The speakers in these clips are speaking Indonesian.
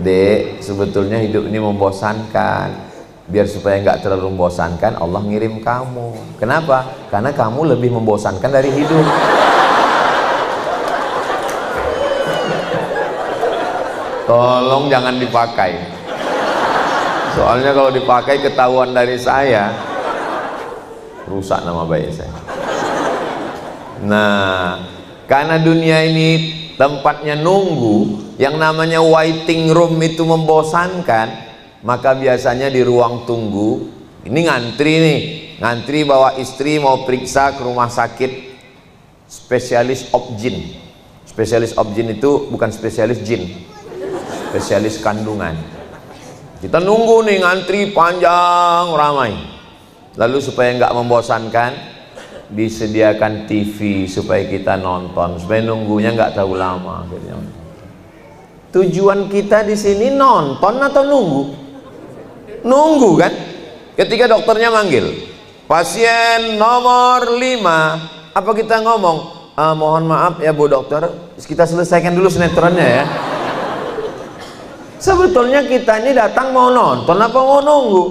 Dek, sebetulnya hidup ini membosankan. Biar supaya nggak terlalu membosankan, Allah ngirim kamu. Kenapa? Karena kamu lebih membosankan dari hidup. Tolong jangan dipakai. Soalnya kalau dipakai ketahuan dari saya, rusak nama baik saya. Nah, karena dunia ini tempatnya nunggu, yang namanya waiting room itu membosankan, maka biasanya di ruang tunggu ini ngantri nih, ngantri bawa istri mau periksa ke rumah sakit spesialis objin. Spesialis objin itu bukan spesialis jin, spesialis kandungan. Kita nunggu nih, ngantri panjang ramai. Lalu supaya nggak membosankan, disediakan TV supaya kita nonton, supaya nunggunya nggak terlalu lama. Tujuan kita di sini nonton atau nunggu? Nunggu kan? Ketika dokternya manggil pasien nomor 5, apa kita ngomong? Mohon maaf ya Bu Dokter, kita selesaikan dulu sinetronnya ya. Sebetulnya kita ini datang mau nonton apa mau nunggu?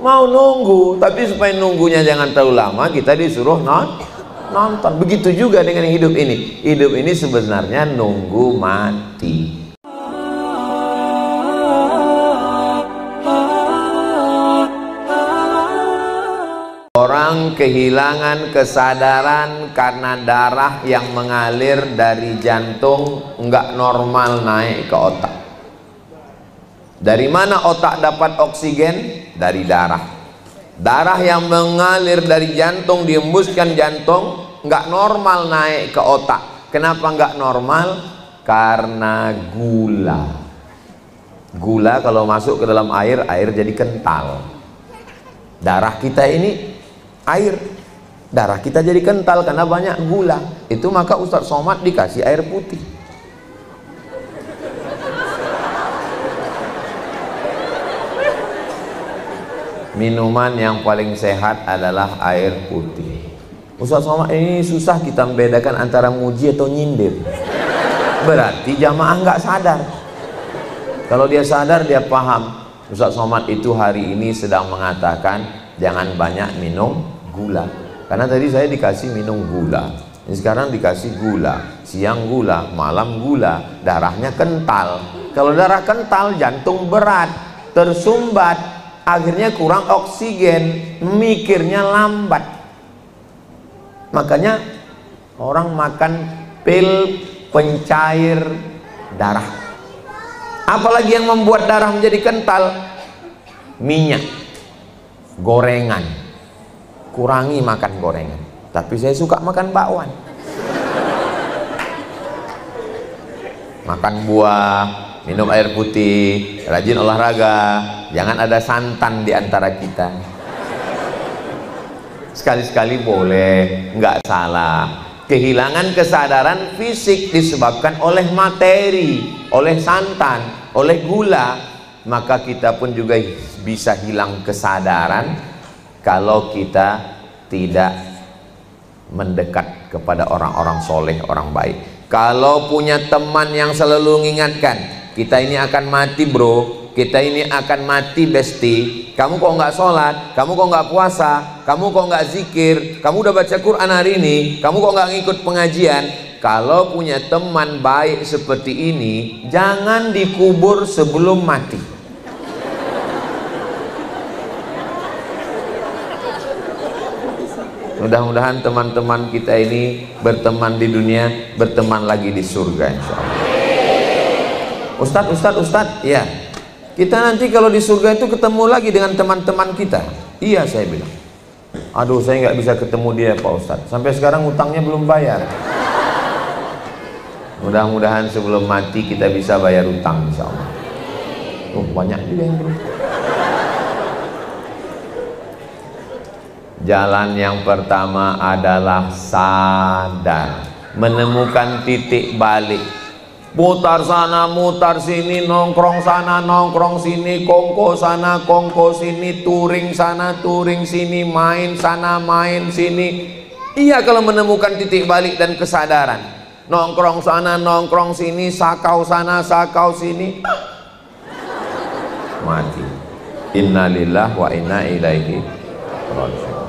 Mau nunggu, tapi supaya nunggunya jangan terlalu lama, kita disuruh nonton. Begitu juga dengan hidup ini. Hidup ini sebenarnya nunggu mati. Orang kehilangan kesadaran karena darah yang mengalir dari jantung nggak normal naik ke otak. Dari mana otak dapat oksigen? Dari darah. Darah yang mengalir dari jantung diembuskan jantung, nggak normal naik ke otak. Kenapa nggak normal? Karena gula. Gula kalau masuk ke dalam air, air jadi kental. Darah kita ini air, darah kita jadi kental karena banyak gula. Itu maka Ustadz Somad dikasih air putih. Minuman yang paling sehat adalah air putih. Ustadz Somad, ini susah kita membedakan antara muji atau nyindir. Berarti jamaah nggak sadar. Kalau dia sadar, dia paham. Ustadz Somad itu hari ini sedang mengatakan jangan banyak minum gula. Karena tadi saya dikasih minum gula, ini sekarang dikasih gula, siang gula, malam gula, darahnya kental. Kalau darah kental, jantung berat, tersumbat, akhirnya kurang oksigen, mikirnya lambat. Makanya orang makan pil pencair darah. Apalagi yang membuat darah menjadi kental? Minyak, gorengan. Kurangi makan gorengan. Tapi saya suka makan bakwan. Makan buah, minum air putih, rajin olahraga. Jangan ada santan di antara kita. Sekali-sekali boleh, nggak salah. Kehilangan kesadaran fisik disebabkan oleh materi, oleh santan, oleh gula. Maka kita pun juga bisa hilang kesadaran kalau kita tidak mendekat kepada orang-orang soleh, orang baik. Kalau punya teman yang selalu mengingatkan, kita ini akan mati bro, kita ini akan mati besti, kamu kok nggak sholat, kamu kok nggak puasa, kamu kok nggak zikir, kamu udah baca Quran hari ini, kamu kok nggak ngikut pengajian. Kalau punya teman baik seperti ini, jangan dikubur sebelum mati. Mudah-mudahan teman-teman kita ini berteman di dunia, berteman lagi di surga insya Allah. Ustadz, ya. Kita nanti kalau di surga itu ketemu lagi dengan teman-teman kita. Iya, saya bilang. Aduh, saya nggak bisa ketemu dia Pak Ustadz. Sampai sekarang utangnya belum bayar. Mudah-mudahan sebelum mati kita bisa bayar utang insya Allah. Banyak juga yang belum. Jalan yang pertama adalah sadar, menemukan titik balik. Mutar sana, mutar sini, nongkrong sana, nongkrong sini, kongko sana, kongko sini, touring sana, touring sini, main sana, main sini. Iya, kalau menemukan titik balik dan kesadaran. Nongkrong sana, nongkrong sini, sakau sana, sakau sini. mati. Innalillahi wa inna ilaihi raji'un.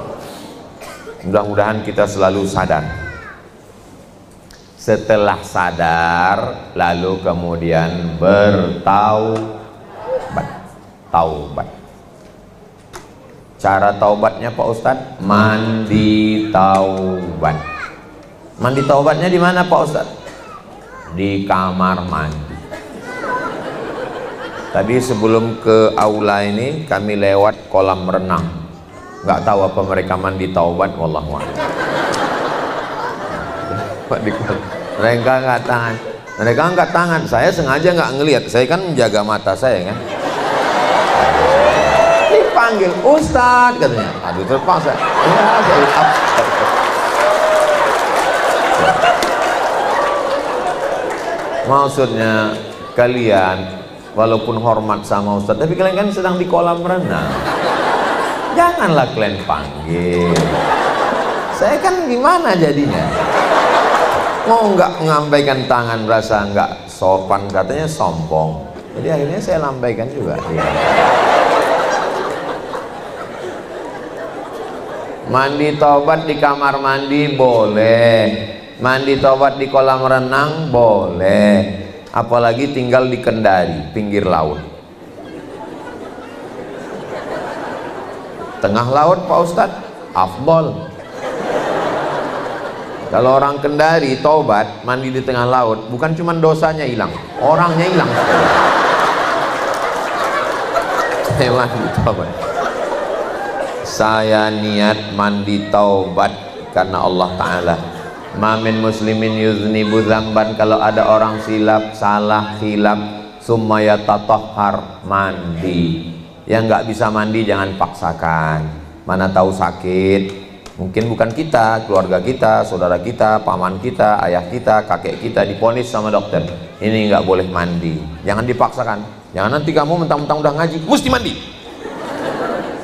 Mudah-mudahan kita selalu sadar. Setelah sadar lalu kemudian taubat. Cara taubatnya Pak Ustadz, mandi taubat. Mandi taubatnya di mana Pak Ustadz? Di kamar mandi. Tadi sebelum ke aula ini kami lewat kolam renang. Nggak tahu apa mereka mandi taubat, wallahu a'lam. Mereka angkat tangan. Saya sengaja nggak ngelihat. Saya kan menjaga mata saya kan. Dipanggil Ustadz katanya. Aduh terpaksa. Ya, saya maksudnya kalian walaupun hormat sama Ustadz, tapi kalian kan sedang di kolam renang. Janganlah kalian panggil. Saya kan gimana jadinya? Mau nggak ngambaikan tangan berasa nggak sopan, katanya sombong. Jadi akhirnya saya lambaikan juga. Ya. Mandi taubat di kamar mandi boleh, mandi taubat di kolam renang boleh, apalagi tinggal di Kendari, pinggir laut, tengah laut Pak Ustadz, afdol. Kalau orang Kendari taubat mandi di tengah laut, bukan cuma dosanya hilang, orangnya hilang. Mandi taubat. Saya niat mandi taubat karena Allah Ta'ala. Mamin muslimin yuznibu dzamban, kalau ada orang silap, salah, khilaf, summa yatatahhar, mandi. Yang nggak bisa mandi jangan paksakan. Mana tahu sakit, mungkin bukan kita, keluarga kita, saudara kita, paman kita, ayah kita, kakek kita diponis sama dokter, ini nggak boleh mandi. Jangan dipaksakan. Jangan nanti kamu mentang-mentang udah ngaji mesti mandi.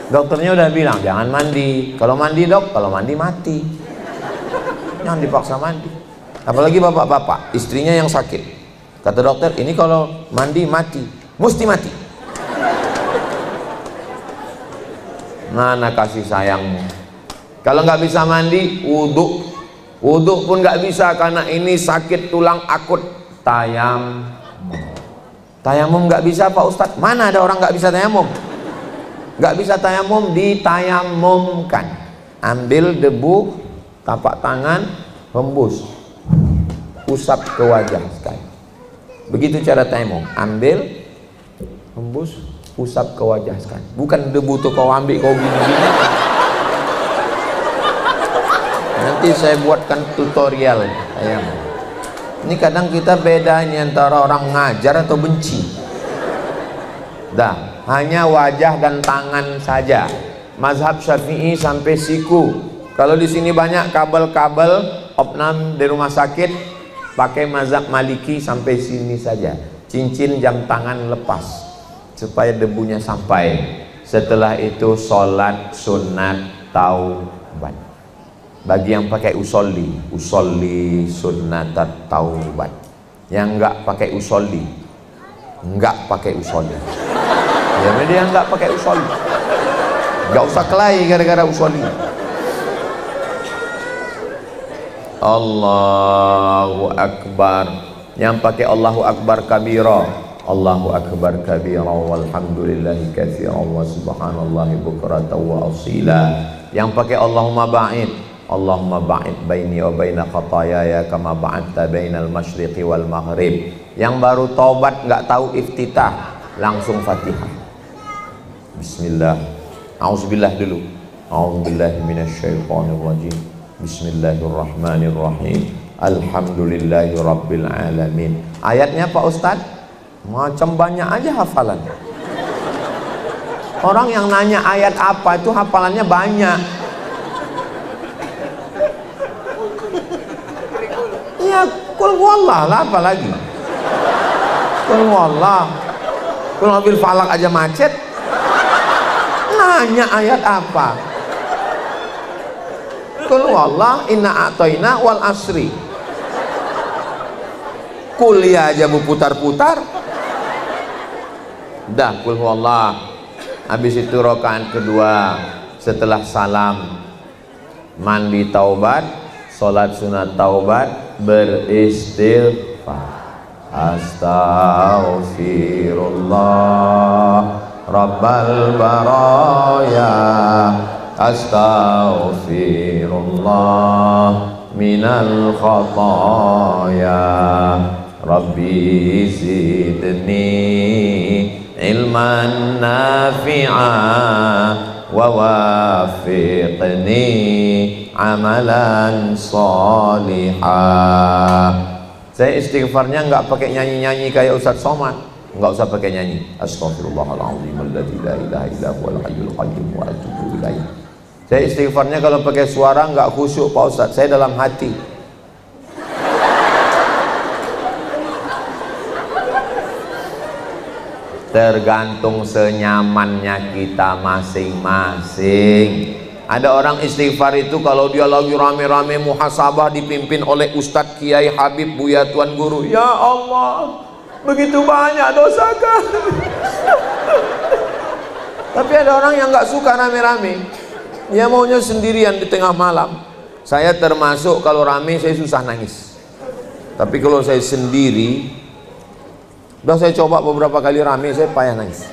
Dokternya udah bilang jangan mandi. Kalau mandi dok, kalau mandi mati. Jangan dipaksa mandi. Apalagi bapak-bapak, istrinya yang sakit. Kata dokter, ini kalau mandi mati, mesti mati. Mana kasih sayangmu? Kalau nggak bisa mandi, wudhu. Wudhu pun nggak bisa karena ini sakit tulang akut. Tayamum. Tayamum nggak bisa Pak Ustadz. Mana ada orang nggak bisa tayamum? Nggak bisa tayamum, ditayamumkan. Ambil debu, tapak tangan, hembus, usap ke wajah sekali. Begitu cara tayamum. Ambil, hembus, usap ke wajah sekali. Bukan debu tuh kau ambil kau gini-gini. Nanti saya buatkan tutorial tayamum. Ini kadang kita bedanya antara orang ngajar atau benci. Dah, hanya wajah dan tangan saja. Mazhab Syafi'i sampai siku. Kalau di sini banyak kabel-kabel opnam di rumah sakit, pakai mazhab Maliki sampai sini saja. Cincin jam tangan lepas supaya debunya sampai. Setelah itu sholat sunat taubat. Bagi yang pakai usolli sunat taubat. Yang enggak pakai usolli, enggak pakai usolli. Ya dia enggak pakai usolli. Enggak usah kelahi gara-gara usolli. Allahu Akbar. Yang pakai Allahu Akbar kabira, Allahu Akbar kabira, walhamdulillahi katsiran wa subhanallahi bukratan wa asila. Yang pakai Allahumma ba'id, Allahumma ba'id baini wa baina khataayaya kama ba'adta bainal masyriqi wal maghrib. Yang baru taubat nggak tahu iftitah, langsung Fatihah. Bismillah. Auzubillah dulu. A'udzubillahi minasyaitonir rajim. Bismillahirrahmanirrahim. Alhamdulillahi rabbil alamin. Ayatnya Pak Ustadz macam banyak aja hafalan. Orang yang nanya ayat apa itu hafalannya banyak. Ya kul huwallah lah, apa lagi? Kul huwallah. Kul mobil falak aja macet. Nanya ayat apa? Kul huwallah, inna a'toina wal asri. Kuliah aja mau putar-putar. Dah qul huwallah. Habis itu rakaat kedua setelah salam mandi taubat, salat sunat taubat, beristighfar. Astaghfirullah Rabbal baraya, astaghfirullah minal khataya, Rabbi zidni ilman nafi'a wa wafiqni amalan salihah. Saya istighfarnya nggak pakai nyanyi-nyanyi kayak Ustadz Somad, nggak usah pakai nyanyi. Astaghfirullahaladzim alladzi la ilaha illa huwal hayyul qayyum wa atubu ilaih. Saya istighfarnya kalau pakai suara nggak khusyuk Pak Ustadz, saya dalam hati. Tergantung senyamannya kita masing-masing. Ada orang istighfar itu kalau dia lagi rame-rame muhasabah dipimpin oleh Ustadz Kiai Habib Buya Tuan Guru, ya Allah begitu banyak dosa kan. Tapi ada orang yang nggak suka rame-rame, dia maunya sendirian di tengah malam. Saya termasuk, kalau rame saya susah nangis, tapi kalau saya sendiri, udah saya coba beberapa kali rame saya payah nangis.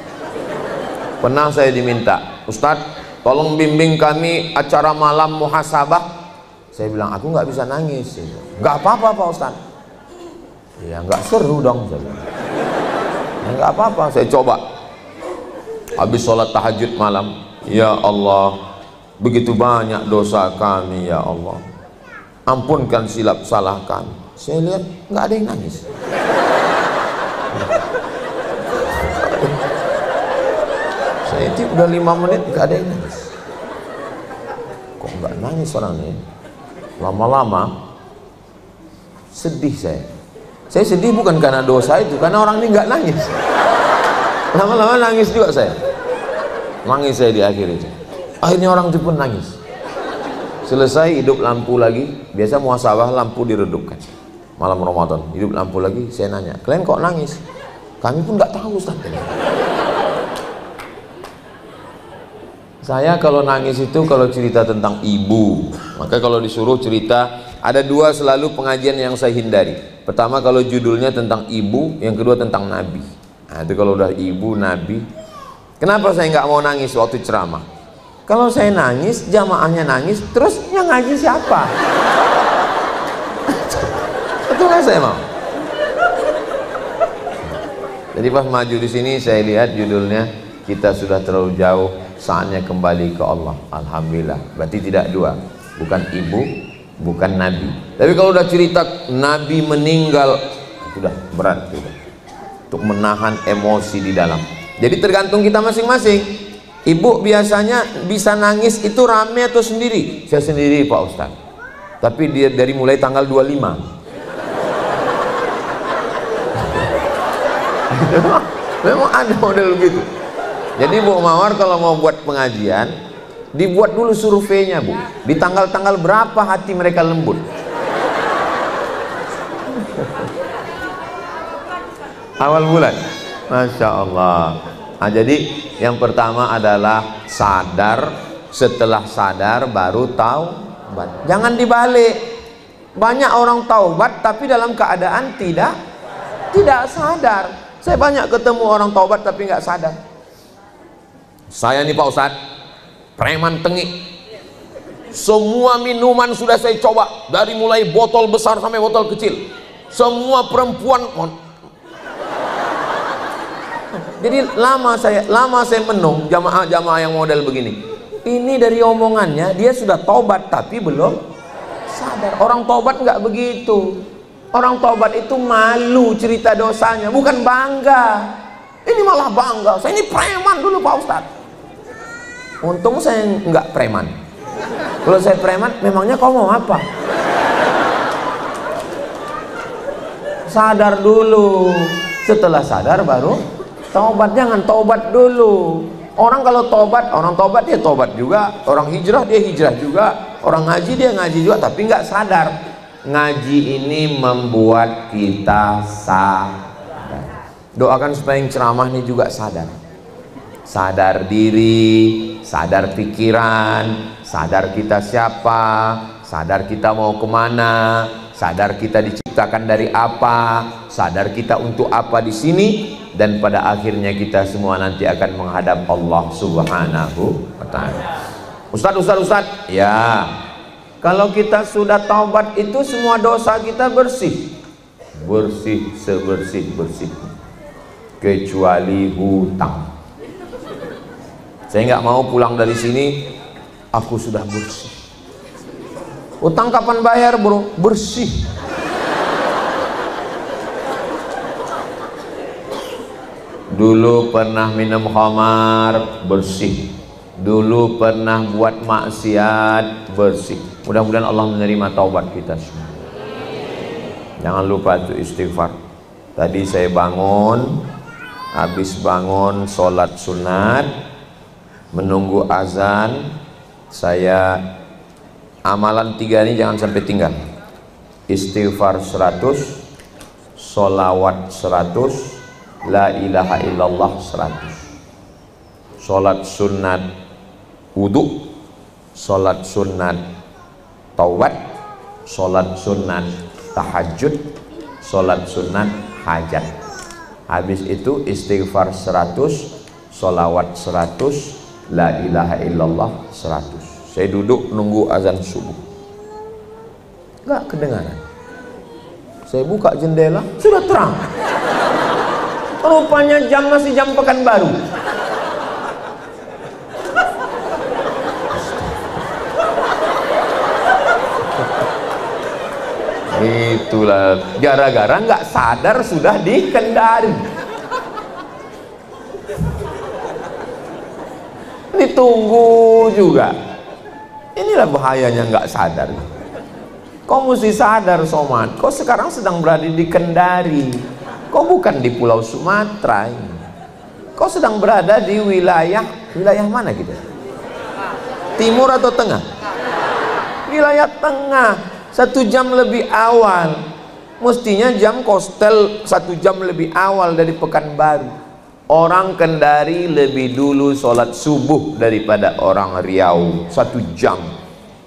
Pernah saya diminta, Ustadz tolong bimbing kami acara malam muhasabah. Saya bilang aku nggak bisa nangis. Nggak apa-apa Pak Ustadz. Ya nggak seru dong. Ya, nggak apa-apa, saya coba. Habis sholat tahajud malam, ya Allah begitu banyak dosa kami ya Allah, ampunkan silap salah kami. Saya lihat nggak ada yang nangis. Saya itu udah 5 menit nggak ada yang nangis. Kok nggak nangis orang ini? Lama-lama sedih saya. Saya sedih bukan karena dosa itu, karena orang ini nggak nangis. Lama-lama nangis juga saya. Nangis saya di akhir itu. Akhirnya orang itu pun nangis. Selesai hidup lampu lagi. Biasa muhasabah lampu diredupkan. Malam Ramadan hidup lampu lagi. Saya nanya, kalian kok nangis? Kami pun nggak tahu Ustaz. Saya kalau nangis itu kalau cerita tentang ibu. Maka kalau disuruh cerita, ada 2 selalu pengajian yang saya hindari. Pertama kalau judulnya tentang ibu, yang kedua tentang nabi. Nah itu kalau udah ibu, nabi. Kenapa saya nggak mau nangis waktu ceramah? Kalau saya nangis, jamaahnya nangis, terus yang ngaji siapa? Itu nggak saya mau. Jadi pas maju di sini saya lihat judulnya, kita sudah terlalu jauh, saatnya kembali ke Allah. Alhamdulillah, berarti tidak 2, bukan ibu, bukan nabi. Tapi kalau udah cerita nabi meninggal, sudah berat sudah, untuk menahan emosi di dalam. Jadi tergantung kita masing-masing. Ibu biasanya bisa nangis itu rame atau sendiri? Saya sendiri Pak Ustadz, tapi dia dari mulai tanggal 25. Memang ada model begitu. Jadi Bu Mawar kalau mau buat pengajian, dibuat dulu surveinya Bu, di tanggal-tanggal berapa hati mereka lembut. Awal bulan, Masya Allah. Nah, jadi yang pertama adalah sadar, setelah sadar baru taubat. Jangan dibalik. Banyak orang taubat tapi dalam keadaan tidak sadar. Saya banyak ketemu orang taubat tapi nggak sadar. Saya nih Pak Ustadz, preman tengik. Semua minuman sudah saya coba, dari mulai botol besar sampai botol kecil. Semua perempuan. Jadi lama saya menung jamaah-jamaah yang model begini. Ini dari omongannya dia sudah taubat tapi belum sadar. Orang taubat nggak begitu. Orang taubat itu malu cerita dosanya, bukan bangga. Ini malah bangga. Saya ini preman dulu Pak Ustadz. Untung saya nggak preman. Kalau saya preman, memangnya kau mau apa? Sadar dulu. Setelah sadar baru taubat. Jangan taubat dulu. Orang kalau taubat, orang taubat dia taubat juga. Orang hijrah dia hijrah juga. Orang ngaji dia ngaji juga, tapi nggak sadar. Ngaji ini membuat kita sadar. Doakan supaya yang ceramah ini juga sadar. Sadar diri, sadar pikiran, sadar kita siapa, sadar kita mau kemana, sadar kita diciptakan dari apa, sadar kita untuk apa di sini, dan pada akhirnya kita semua nanti akan menghadap Allah Subhanahu wa Ta'ala. Ustadz, ya, kalau kita sudah taubat itu semua dosa kita bersih, bersih sebersih-bersih, kecuali hutang. Saya nggak mau pulang dari sini, aku sudah bersih. Utang kapan bayar, bro? Bersih. Dulu pernah minum khamar, bersih. Dulu pernah buat maksiat, bersih. Mudah-mudahan Allah menerima taubat kita semua. Jangan lupa itu istighfar. Tadi saya bangun, habis bangun sholat sunat, menunggu azan, saya amalan 3 ini jangan sampai tinggal. Istighfar 100, sholawat 100, la ilaha illallah 100. Sholat sunat wudu, sholat sunat taubat, sholat sunat tahajud, sholat sunat hajat. Habis itu istighfar 100, sholawat 100, la ilaha illallah 100. Saya duduk nunggu azan subuh, nggak kedengaran. Saya buka jendela, sudah terang. Rupanya jam masih jam Pekanbaru. Itulah gara-gara nggak sadar sudah di Kendari. Ditunggu juga. Inilah bahayanya nggak sadar. Kau mesti sadar, Somad. Kau sekarang sedang berada di Kendari. Kau bukan di Pulau Sumatera ini. Kau sedang berada di wilayah mana gitu? Timur atau tengah? Wilayah tengah. 1 jam lebih awal. Mestinya jam Kostel 1 jam lebih awal dari Pekanbaru. Orang Kendari lebih dulu sholat subuh daripada orang Riau 1 jam.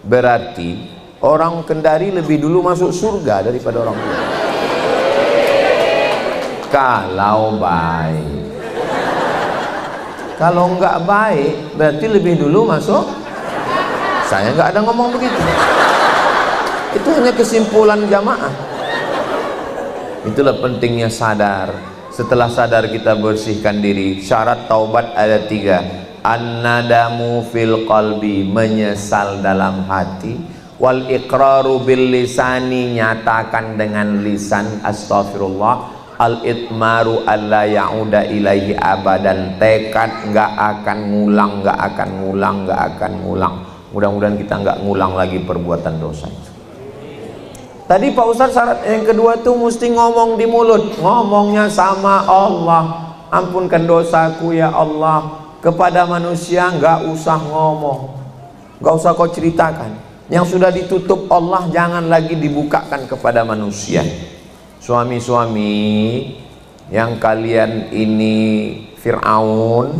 Berarti orang Kendari lebih dulu masuk surga daripada orang Riau. Kalau baik. Kalau enggak baik, berarti lebih dulu masuk. Saya enggak ada ngomong begitu. Itu hanya kesimpulan jamaah. Itulah pentingnya sadar. Setelah sadar kita bersihkan diri. Syarat taubat ada 3. An-nadamu fil qalbi, menyesal dalam hati. Wal iqraru bil lisani, nyatakan dengan lisan astaghfirullah. Al-itmaru alla ya'uda ilaihi abadan, tekad nggak akan ngulang, nggak akan ngulang, nggak akan ngulang. Mudah-mudahan kita nggak ngulang lagi perbuatan dosa itu. Tadi Pak Ustadz syarat yang kedua tuh mesti ngomong di mulut, ngomongnya sama Allah. Ampunkan dosaku ya Allah. Kepada manusia nggak usah ngomong, nggak usah kau ceritakan. Yang sudah ditutup Allah jangan lagi dibukakan kepada manusia. Suami-suami yang kalian ini Fir'aun,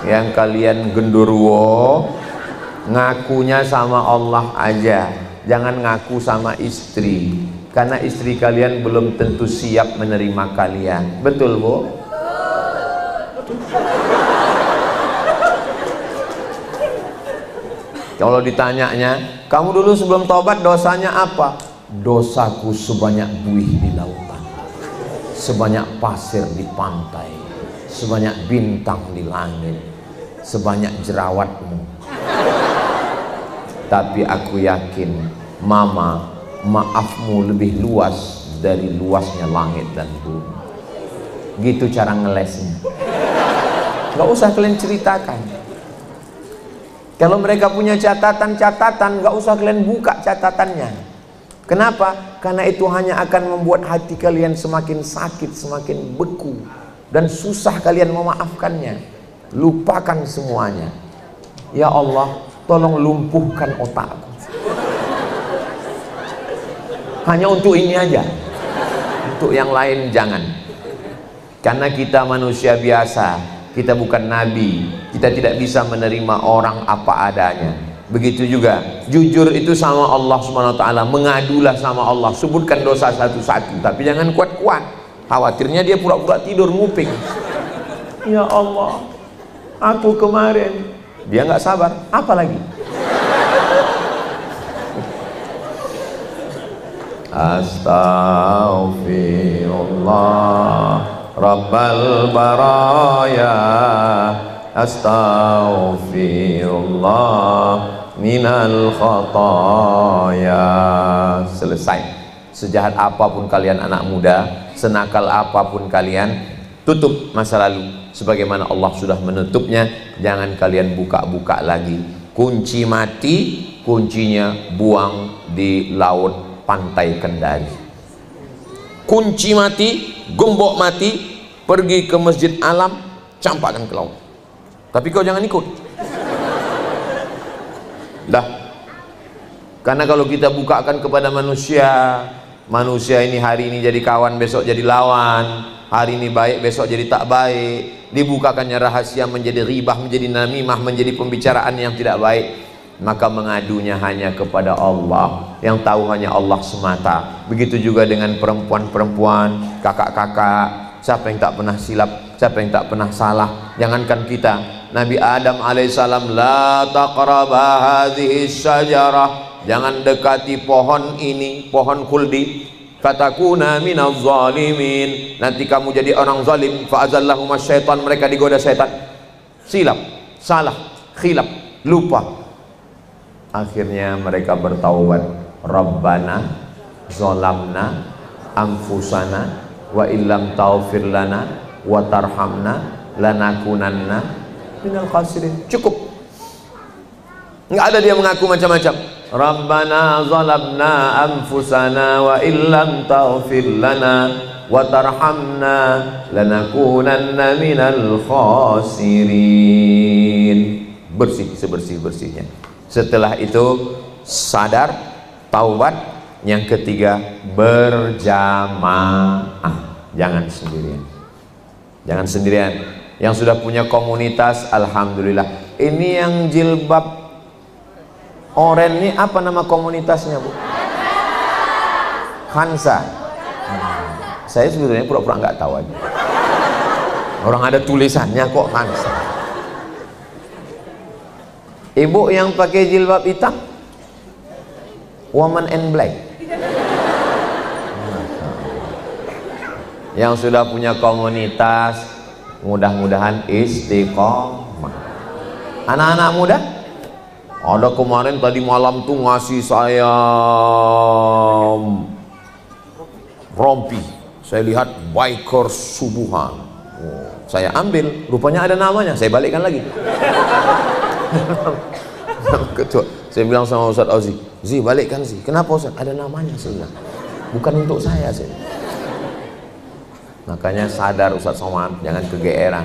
yang kalian genderuwo, ngakunya sama Allah aja, jangan ngaku sama istri, karena istri kalian belum tentu siap menerima kalian. Betul, Bu? Kalau ditanyanya, kamu dulu sebelum taubat dosanya apa? Dosaku sebanyak buih di lautan, sebanyak pasir di pantai, sebanyak bintang di langit, sebanyak jerawatmu. Tapi aku yakin mama, maafmu lebih luas dari luasnya langit dan bumi. Gitu cara ngelesnya. Gak usah kalian ceritakan. Kalau mereka punya catatan-catatan, gak usah kalian buka catatannya. Kenapa? Karena itu hanya akan membuat hati kalian semakin sakit, semakin beku, dan susah kalian memaafkannya. Lupakan semuanya. Ya Allah, tolong lumpuhkan otakku. Hanya untuk ini aja. Untuk yang lain jangan. Karena kita manusia biasa, kita bukan nabi, kita tidak bisa menerima orang apa adanya. Begitu juga jujur itu sama Allah Subhanahu wa taala, mengadulah sama Allah, sebutkan dosa satu-satu, tapi jangan kuat-kuat. Khawatirnya dia pura-pura tidur nguping. Ya Allah, aku kemarin, dia nggak sabar, apa lagi? Astaghfirullah Rabbal baraya, astaghfirullah minal khataya. Selesai. Sejahat apapun kalian anak muda, senakal apapun kalian, tutup masa lalu sebagaimana Allah sudah menutupnya. Jangan kalian buka-buka lagi. Kunci mati, kuncinya buang di laut pantai Kendari. Kunci mati, gembok mati, pergi ke Masjid Alam, campakkan ke laut. Tapi kau jangan ikut. Dah. Karena kalau kita bukakan kepada manusia, manusia ini hari ini jadi kawan, besok jadi lawan, hari ini baik, besok jadi tak baik, dibukakannya rahasia menjadi ribah, menjadi namimah, menjadi pembicaraan yang tidak baik, maka mengadunya hanya kepada Allah, yang tahu hanya Allah semata. Begitu juga dengan perempuan-perempuan, kakak-kakak, siapa yang tak pernah silap, siapa yang tak pernah salah. Jangankan kita, Nabi Adam alaihissalam, la taqraba hadhihi syajarah, jangan dekati pohon ini, pohon khuldi, fatakuna minaz zalimin, nanti kamu jadi orang zalim. Fa'azallahuma syaitan, mereka digoda syaitan, silap, salah, khilaf, lupa. Akhirnya mereka bertaubat, Rabbana zolamna anfusana wa illam taghfir lana wa tarhamna lanakunanna minal khasirin. Cukup, nggak ada dia mengaku macam-macam. Rabbana zolamna anfusana wa illam taghfir lana wa tarhamna lanakunanna minal khasirin. Bersih sebersih-bersihnya. Setelah itu sadar, taubat. Yang ketiga, berjamaah. Jangan sendirian. Jangan sendirian. Yang sudah punya komunitas, alhamdulillah. Ini yang jilbab oranye ini apa nama komunitasnya, Bu? Hansa. Saya sebetulnya pura-pura nggak tahu aja. Orang ada tulisannya kok Hansa. Ibu yang pakai jilbab hitam, woman in black. Yang sudah punya komunitas, mudah-mudahan istiqomah. Anak-anak muda, ada kemarin tadi malam tuh ngasih saya rompi. Saya lihat biker subuhan. Saya ambil, rupanya ada namanya. Saya balikkan lagi. Ketua, saya bilang sama Ustaz Auzi, Zi balikkan Zi. Kenapa Ustaz? Ada namanya, saya bilang. Bukan untuk saya, saya. Makanya sadar Ustaz Somad, jangan kegeeran.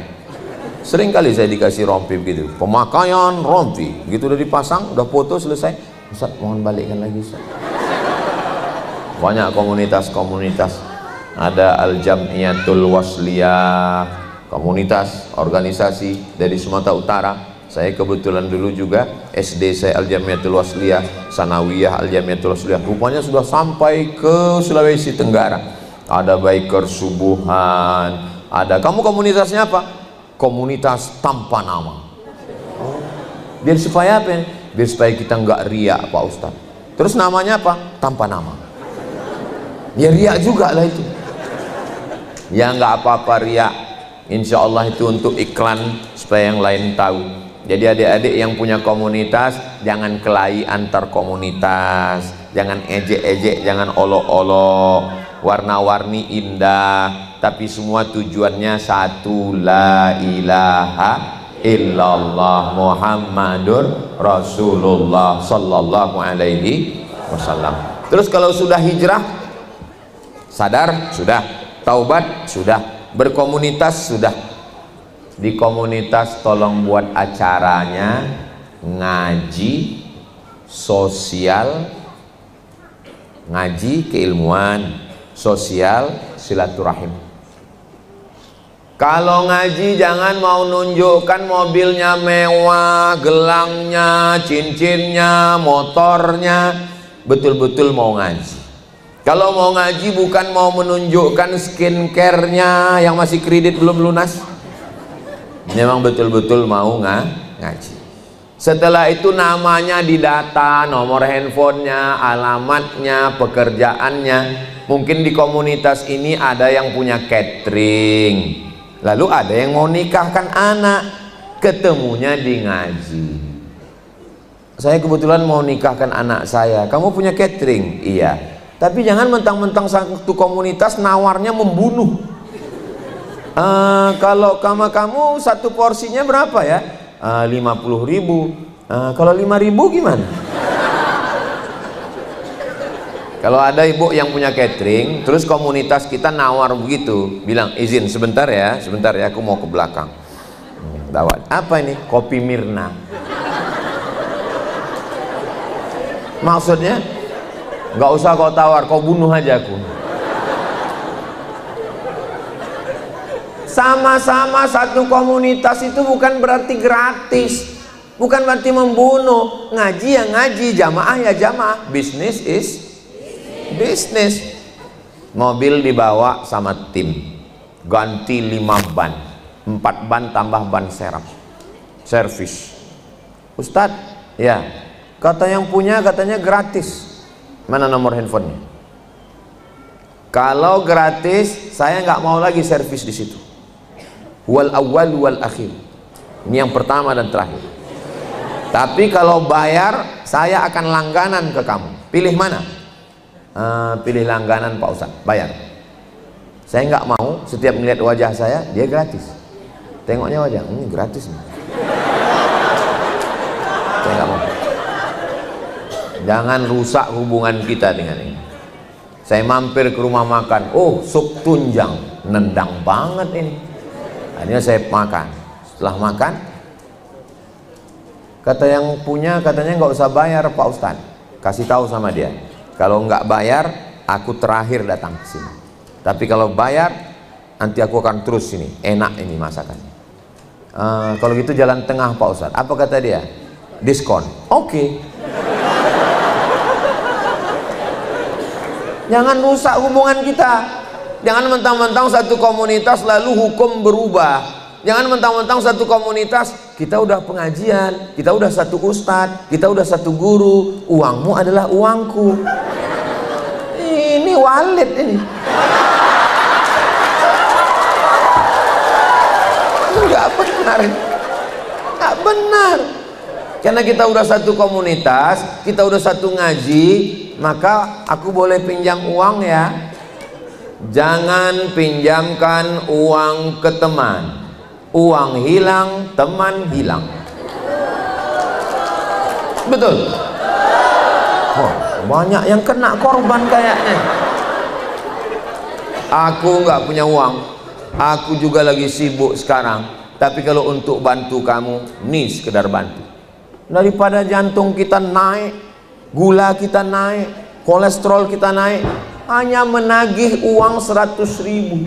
Sering kali saya dikasih rompi begitu, pemakaian rompi, begitu udah dipasang, udah foto selesai, Ustaz mohon balikkan lagi Ustaz. Banyak komunitas-komunitas, ada Al-Jam'iyatul Wasliyah, komunitas organisasi dari Sumatera Utara. Saya kebetulan dulu juga SD saya Al-Jamiatul Wasliyah, Sanawiyah Al-Jamiatul Wasliyah, rupanya sudah sampai ke Sulawesi Tenggara. Ada biker subuhan, ada. Kamu komunitasnya apa? Komunitas tanpa nama. Biar supaya apa? Biar supaya kita nggak riak, Pak Ustaz. Terus namanya apa? Tanpa nama. Ya riak juga lah itu. Ya nggak apa-apa riak. Insya Allah itu untuk iklan supaya yang lain tahu. Jadi adik-adik yang punya komunitas, jangan kelahi antar komunitas, jangan ejek-ejek, jangan olok-olok. Warna-warni indah, tapi semua tujuannya satu, la ilaha illallah Muhammadur Rasulullah sallallahu alaihi wasallam. Terus kalau sudah hijrah, sadar sudah, taubat sudah, berkomunitas sudah. Di komunitas tolong buat acaranya ngaji sosial, ngaji keilmuan, sosial, silaturahim. Kalau ngaji jangan mau nunjukkan mobilnya mewah, gelangnya, cincinnya, motornya. Betul-betul mau ngaji. Kalau mau ngaji bukan mau menunjukkan skincare-nya yang masih kredit belum lunas. Memang betul-betul mau ngaji. Setelah itu namanya didata, nomor handphonenya, alamatnya, pekerjaannya. Mungkin di komunitas ini ada yang punya catering, lalu ada yang mau nikahkan anak, ketemunya di ngaji. Saya kebetulan mau nikahkan anak saya, kamu punya catering? Iya. Tapi jangan mentang-mentang satu komunitas nawarnya membunuh. Kalau kamu satu porsinya berapa ya? 50.000. Kalau 5.000 gimana? Kalau ada ibu yang punya catering, terus komunitas kita nawar begitu, bilang izin sebentar ya, aku mau ke belakang. Dawat. Apa ini? Kopi Mirna. Maksudnya, nggak usah kau tawar, kau bunuh aja aku. Sama-sama satu komunitas itu bukan berarti gratis, bukan berarti membunuh. Ngaji ya ngaji, jamaah ya jamaah, bisnis is bisnis. Mobil dibawa sama tim, ganti 5 ban, 4 ban tambah ban serap, servis. Ustadz, ya kata yang punya katanya gratis. Mana nomor handphonenya? Kalau gratis, saya nggak mau lagi servis di situ. Wal awal wal akhir. Ini yang pertama dan terakhir. Tapi kalau bayar, saya akan langganan ke kamu. Pilih mana? Pilih langganan Pak Ustadz, bayar. Saya nggak mau setiap melihat wajah saya dia gratis. Tengoknya wajah, ini gratis nih. Saya nggak mau. Jangan rusak hubungan kita dengan ini. Saya mampir ke rumah makan, oh sup tunjang, nendang banget ini. Akhirnya saya makan. Setelah makan, kata yang punya katanya nggak usah bayar Pak Ustadz. Kasih tahu sama dia, kalau nggak bayar, aku terakhir datang ke sini. Tapi kalau bayar, nanti aku akan terus sini. Enak ini masakannya. Kalau gitu jalan tengah Pak Ustadz. Apa kata dia? Diskon. Oke. Jangan rusak hubungan kita. Jangan mentang-mentang satu komunitas lalu hukum berubah. Jangan mentang-mentang satu komunitas kita udah pengajian, kita udah satu ustadz, kita udah satu guru, uangmu adalah uangku. Ini wallet ini. Enggak benar. Enggak benar. Karena kita udah satu komunitas, kita udah satu ngaji, maka aku boleh pinjam uang ya. Jangan pinjamkan uang ke teman. Uang hilang, teman hilang. Betul? Oh, banyak yang kena korban kayaknya. Aku nggak punya uang. Aku juga lagi sibuk sekarang. Tapi kalau untuk bantu kamu, nih sekedar bantu. Daripada jantung kita naik, gula kita naik, kolesterol kita naik, hanya menagih uang 100.000,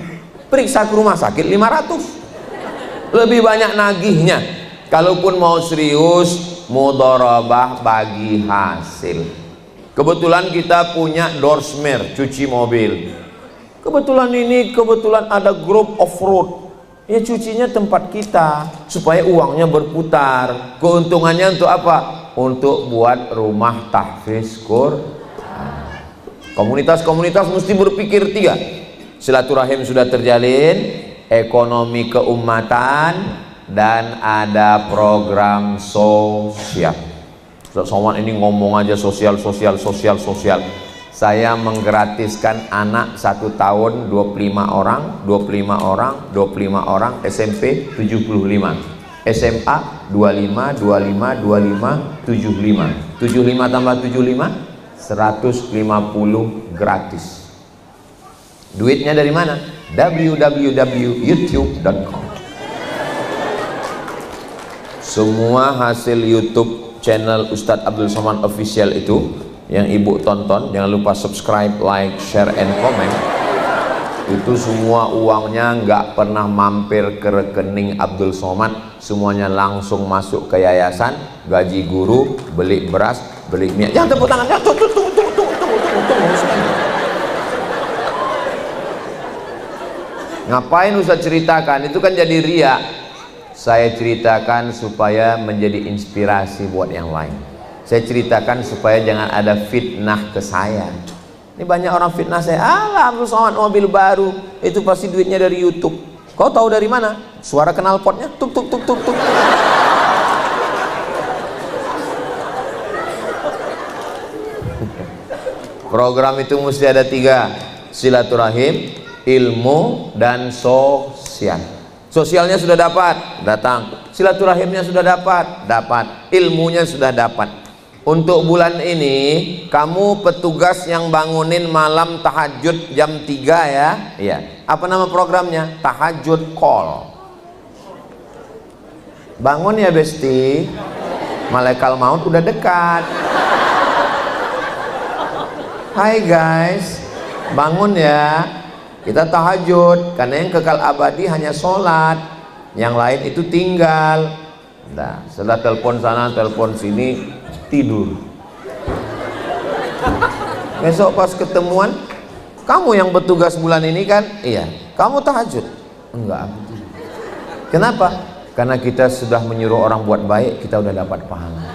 periksa ke rumah sakit 500, lebih banyak nagihnya. Kalaupun mau serius, mudharabah bagi hasil. Kebetulan kita punya Dorsmer cuci mobil. Kebetulan ada grup off-road, ya cucinya tempat kita supaya uangnya berputar. Keuntungannya untuk apa? Untuk buat rumah tahfiz Quran. Komunitas-komunitas mesti berpikir 3. Silaturahim sudah terjalin, ekonomi keumatan, dan ada program sosial. Ustaz Somad ini ngomong aja sosial. Saya menggratiskan anak 1 tahun 25 orang, SMP 75, SMA 25, 75 tambah 75 150 gratis. Duitnya dari mana? www.youtube.com. Semua hasil YouTube channel Ustadz Abdul Somad Official itu yang ibu tonton, jangan lupa subscribe, like, share, and comment. Itu semua uangnya nggak pernah mampir ke rekening Abdul Somad, semuanya langsung masuk ke yayasan, gaji guru, beli beras, beli minyak. Jangan tepuk tangan, jangan, tunggu. Ngapain Ustaz ceritakan? Itu kan jadi ria. Saya ceritakan supaya menjadi inspirasi buat yang lain. Saya ceritakan supaya jangan ada fitnah ke saya. Ini banyak orang fitnah saya, alah Abdul Somad mobil baru, itu pasti duitnya dari YouTube. Kau tahu dari mana? Suara knalpotnya tuk tuk tuk tuk tuk. Program itu mesti ada 3: silaturahim, ilmu, dan sosial. Sosialnya sudah dapat, datang. Silaturahimnya sudah dapat, ilmunya sudah dapat. Untuk bulan ini kamu petugas yang bangunin malam tahajud jam 3 ya. Iya. Apa nama programnya? Tahajud Call. Bangun ya Besti. Malaikat maut udah dekat. Hai guys, bangun ya. Kita tahajud, karena yang kekal abadi hanya sholat, yang lain itu tinggal. Nah, setelah telepon sana, telepon sini, tidur. Besok pas ketemuan, kamu yang bertugas bulan ini kan? Iya. Kamu tahajud? Enggak. Kenapa? Karena kita sudah menyuruh orang buat baik, kita udah dapat pahala.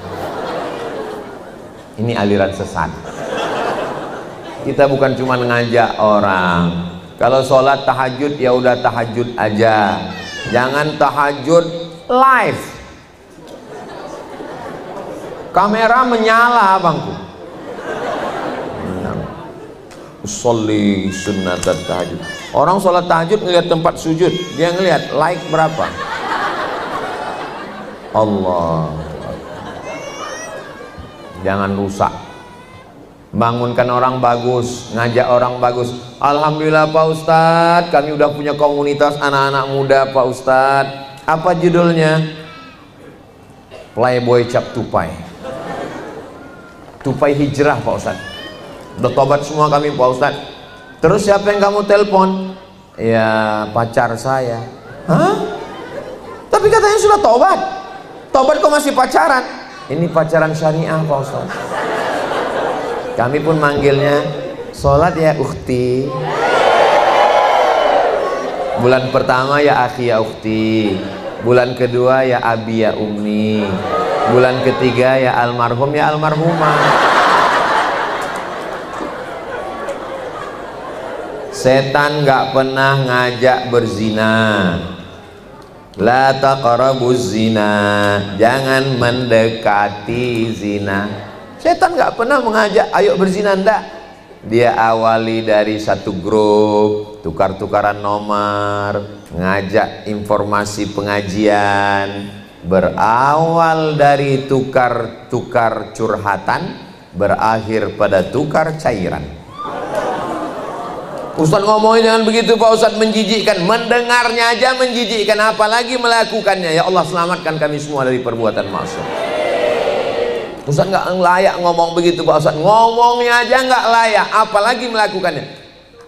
Ini aliran sesat. Kita bukan cuma ngajak orang. Kalau sholat tahajud ya udah tahajud aja. Jangan tahajud live. Kamera menyala abangku. Sholli sunnatat tahajud. Orang sholat tahajud ngelihat tempat sujud, dia ngelihat like berapa. Allah. Jangan rusak. Bangunkan orang bagus, ngajak orang bagus. Alhamdulillah Pak Ustadz, kami udah punya komunitas anak-anak muda Pak Ustadz. Apa judulnya? Playboy Cap Tupai. Tupai hijrah Pak Ustadz. Udah tobat semua kami Pak Ustadz. Terus siapa yang kamu telepon? Ya pacar saya. Hah? Tapi katanya sudah tobat. Tobat kok masih pacaran? Ini pacaran syariah Pak Ustadz. Kami pun manggilnya sholat ya ukhti. Bulan pertama ya akhi ya ukhti. Bulan kedua ya abi ya ummi. Bulan ketiga ya almarhum ya almarhumah. Setan gak pernah ngajak berzina. La taqrabuz zina. Jangan mendekati zina. Setan gak pernah mengajak ayo berzina, enggak. Dia awali dari satu grup, tukar-tukaran nomor, ngajak informasi pengajian, berawal dari tukar-tukar curhatan, berakhir pada tukar cairan. Ustaz ngomongnya jangan begitu Pak Ustaz, menjijikkan. Mendengarnya aja menjijikkan, apalagi melakukannya. Ya Allah selamatkan kami semua dari perbuatan maksiat. Ustaz nggak layak ngomong begitu Pak Ustaz, ngomongnya aja nggak layak, apalagi melakukannya.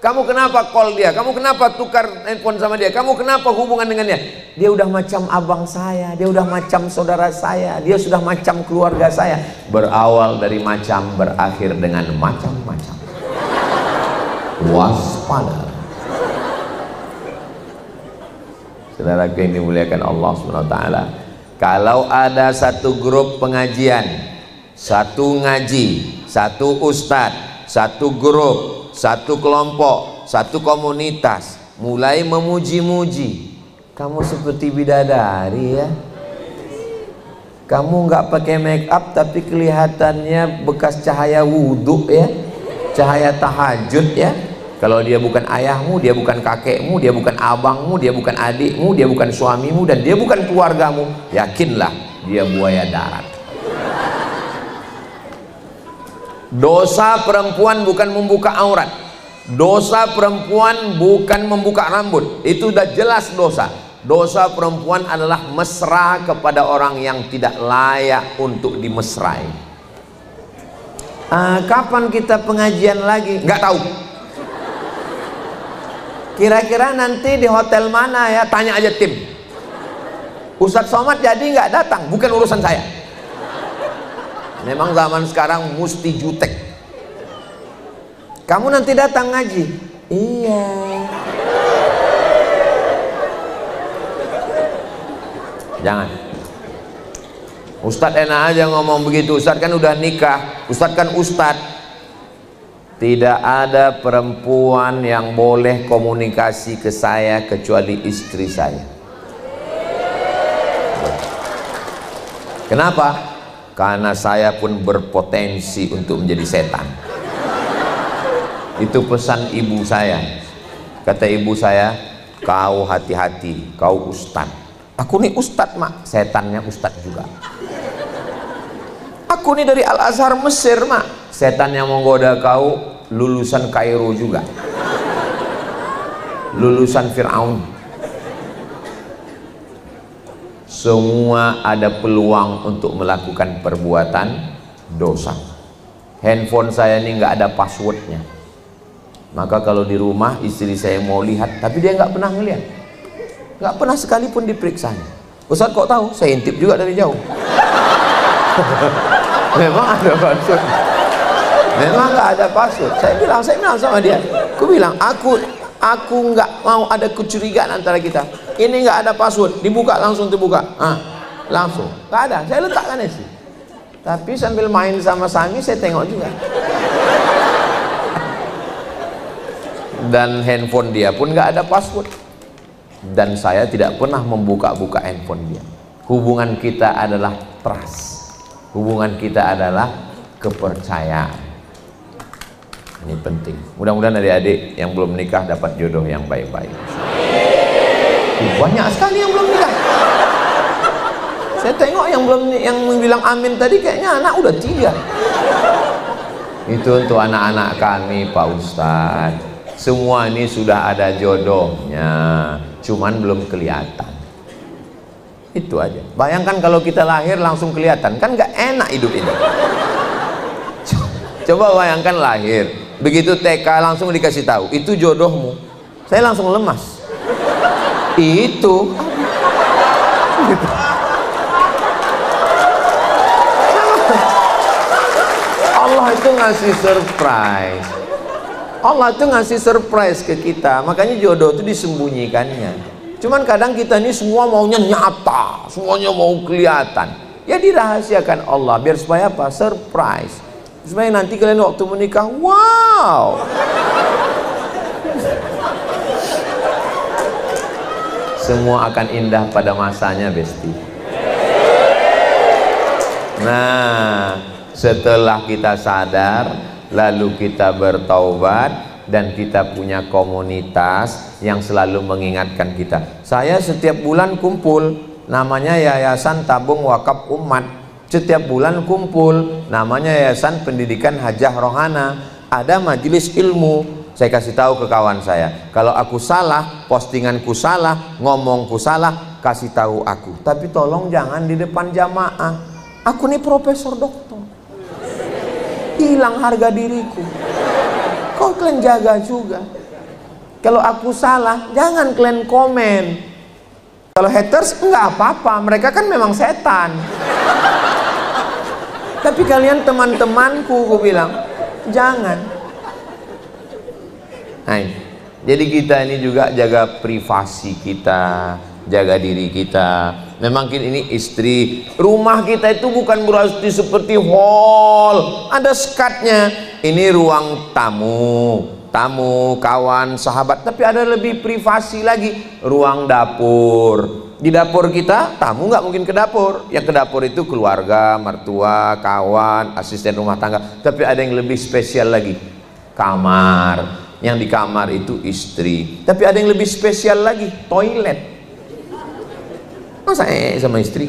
Kamu kenapa call dia? Kamu kenapa tukar handphone sama dia? Kamu kenapa hubungan dengan dia? Dia udah macam abang saya, dia udah macam saudara saya, dia sudah macam keluarga saya. Berawal dari macam, berakhir dengan macam-macam. Waspada. Saudaraku yang dimuliakan Allah SWT, kalau ada satu grup pengajian, satu ngaji, satu ustadz, satu grup, satu kelompok, satu komunitas mulai memuji-muji, kamu seperti bidadari ya. Kamu nggak pakai make up tapi kelihatannya bekas cahaya wudhu ya, cahaya tahajud ya. Kalau dia bukan ayahmu, dia bukan kakekmu, dia bukan abangmu, dia bukan adikmu, dia bukan suamimu, dan dia bukan keluargamu, yakinlah dia buaya darat. Dosa perempuan bukan membuka aurat. Dosa perempuan bukan membuka rambut. Itu udah jelas dosa. Dosa perempuan adalah mesra kepada orang yang tidak layak untuk dimesrai. Kapan kita pengajian lagi? Nggak tahu. Kira-kira nanti di hotel mana ya? Tanya aja tim. Ustadz Somad jadi nggak datang, bukan urusan saya. Memang zaman sekarang mesti jutek. Kamu nanti datang ngaji? Iya. Jangan. Ustadz enak aja ngomong begitu. Ustadz kan udah nikah. Ustadz kan ustadz. Tidak ada perempuan yang boleh komunikasi ke saya kecuali istri saya. Kenapa? Karena saya pun berpotensi untuk menjadi setan. Itu pesan ibu saya. Kata ibu saya, kau hati-hati, kau ustad. Aku nih ustad mak, setannya ustad juga. Aku nih dari Al-Azhar Mesir mak, setan yang menggoda kau lulusan Kairo juga, lulusan Fir'aun. Semua ada peluang untuk melakukan perbuatan dosa. Handphone saya ini nggak ada passwordnya, maka kalau di rumah istri saya mau lihat tapi dia nggak pernah ngelihat, nggak pernah sekalipun diperiksanya. Ustaz kok tahu? Saya intip juga dari jauh. Memang ada password, memang nggak ada password. Saya bilang sama dia, aku bilang aku nggak mau ada kecurigaan antara kita. Ini nggak ada password, dibuka langsung terbuka, langsung nggak ada. Saya letakkan sih, tapi sambil main sama Sami saya tengok juga. Dan handphone dia pun nggak ada password, dan saya tidak pernah membuka-buka handphone dia. Hubungan kita adalah trust. Hubungan kita adalah kepercayaan. Ini penting. Mudah-mudahan adik-adik yang belum nikah dapat jodoh yang baik-baik. Banyak sekali yang belum nikah. Saya tengok yang belum, yang bilang amin tadi kayaknya anak udah 3. Itu untuk anak-anak kami Pak Ustadz. Semua ini sudah ada jodohnya, cuman belum kelihatan. Itu aja. Bayangkan kalau kita lahir langsung kelihatan, kan nggak enak hidup ini. Coba bayangkan lahir, begitu TK langsung dikasih tahu, itu jodohmu. Saya langsung lemas. Itu. Allah itu ngasih surprise. Allah itu ngasih surprise ke kita, makanya jodoh itu disembunyikannya. Cuman kadang kita ini semua maunya nyata, semuanya mau kelihatan. Ya dirahasiakan Allah, biar supaya apa? Surprise. Supaya nanti kalian waktu menikah, wow. Semua akan indah pada masanya, Besti. Nah, setelah kita sadar, lalu kita bertaubat, dan kita punya komunitas yang selalu mengingatkan kita. Saya setiap bulan kumpul, namanya Yayasan Tabung Wakaf Umat. Setiap bulan kumpul, namanya Yayasan Pendidikan Hajah Rohana. Ada majelis ilmu. Saya kasih tahu ke kawan saya, kalau aku salah, postinganku salah, ngomongku salah, kasih tahu aku. Tapi tolong jangan di depan jamaah. Aku nih profesor doktor. Hilang harga diriku. Kau kalian jaga juga. Kalau aku salah, jangan kalian komen. Kalau haters, enggak apa-apa. Mereka kan memang setan. Tapi kalian teman-temanku, aku bilang, jangan. Nah, jadi kita ini juga jaga privasi kita, jaga diri kita. Memang ini istri, rumah kita itu bukan berarti seperti hall, ada sekatnya. Ini ruang tamu, kawan, sahabat, tapi ada lebih privasi lagi, ruang dapur. Di dapur kita, tamu nggak mungkin ke dapur. Yang ke dapur itu keluarga, mertua, kawan, asisten rumah tangga. Tapi ada yang lebih spesial lagi, kamar. Yang di kamar itu istri. Tapi ada yang lebih spesial lagi, toilet. Masa sama istri?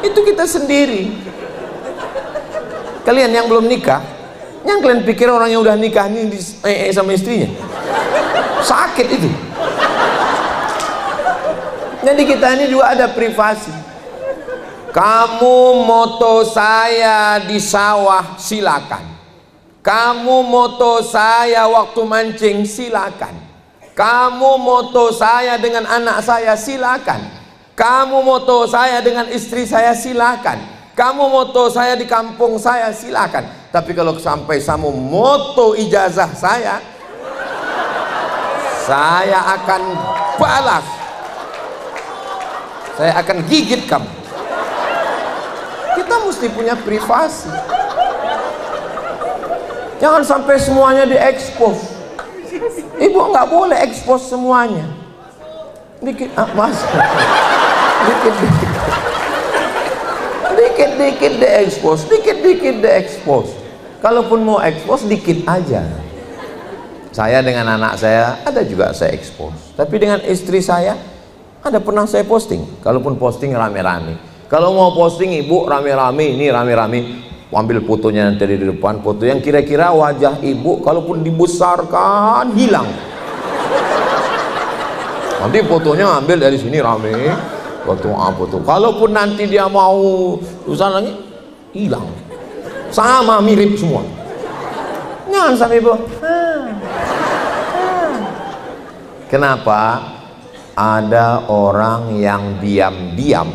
Itu kita sendiri. Kalian yang belum nikah, yang kalian pikir orang yang udah nikah ini sama istrinya, sakit itu. Jadi kita ini juga ada privasi. Kamu moto saya di sawah, silakan. Kamu moto saya waktu mancing, silakan. Kamu moto saya dengan anak saya, silakan. Kamu moto saya dengan istri saya, silakan. Kamu moto saya di kampung saya, silakan. Tapi kalau sampai kamu moto ijazah saya akan balas. Saya akan gigit kamu. Kita mesti punya privasi. Jangan sampai semuanya diekspos. Ibu nggak boleh ekspos semuanya. Dikit, mas. Dikit-dikit diekspos, dikit-dikit diekspos. Kalaupun mau ekspos, dikit aja. Saya dengan anak saya ada juga saya ekspos. Tapi dengan istri saya ada pernah saya posting. Kalaupun posting rame-rame. Kalau mau posting ibu rame-rame, ini rame-rame, ambil fotonya nanti di depan, foto yang kira-kira wajah ibu kalaupun dibesarkan hilang. Nanti fotonya ambil dari sini rame, foto. Kalaupun nanti dia mau susah lagi, hilang. Sama mirip semua. Jangan sampai ibu. Kenapa? Ada orang yang diam-diam,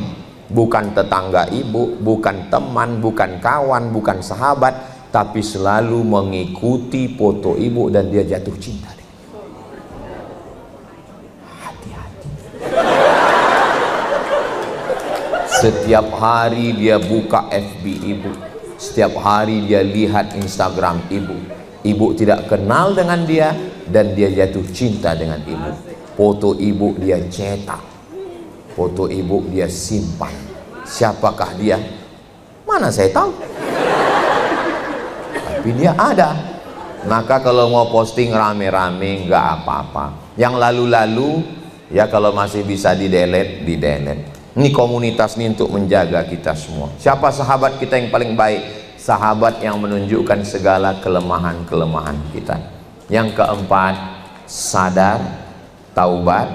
bukan tetangga ibu, bukan teman, bukan kawan, bukan sahabat, tapi selalu mengikuti foto ibu dan dia jatuh cinta. Hati-hati. Setiap hari dia buka FB ibu, setiap hari dia lihat Instagram ibu. Ibu tidak kenal dengan dia dan dia jatuh cinta dengan ibu. Foto ibu dia cetak, foto ibu dia simpan. Siapakah dia? Mana saya tahu. Tapi dia ada. Maka kalau mau posting rame-rame nggak apa-apa. Yang lalu-lalu ya kalau masih bisa di-delete, di-delete. Ini komunitas ini untuk menjaga kita semua. Siapa sahabat kita yang paling baik? Sahabat yang menunjukkan segala kelemahan-kelemahan kita. Yang keempat, sadar, taubat,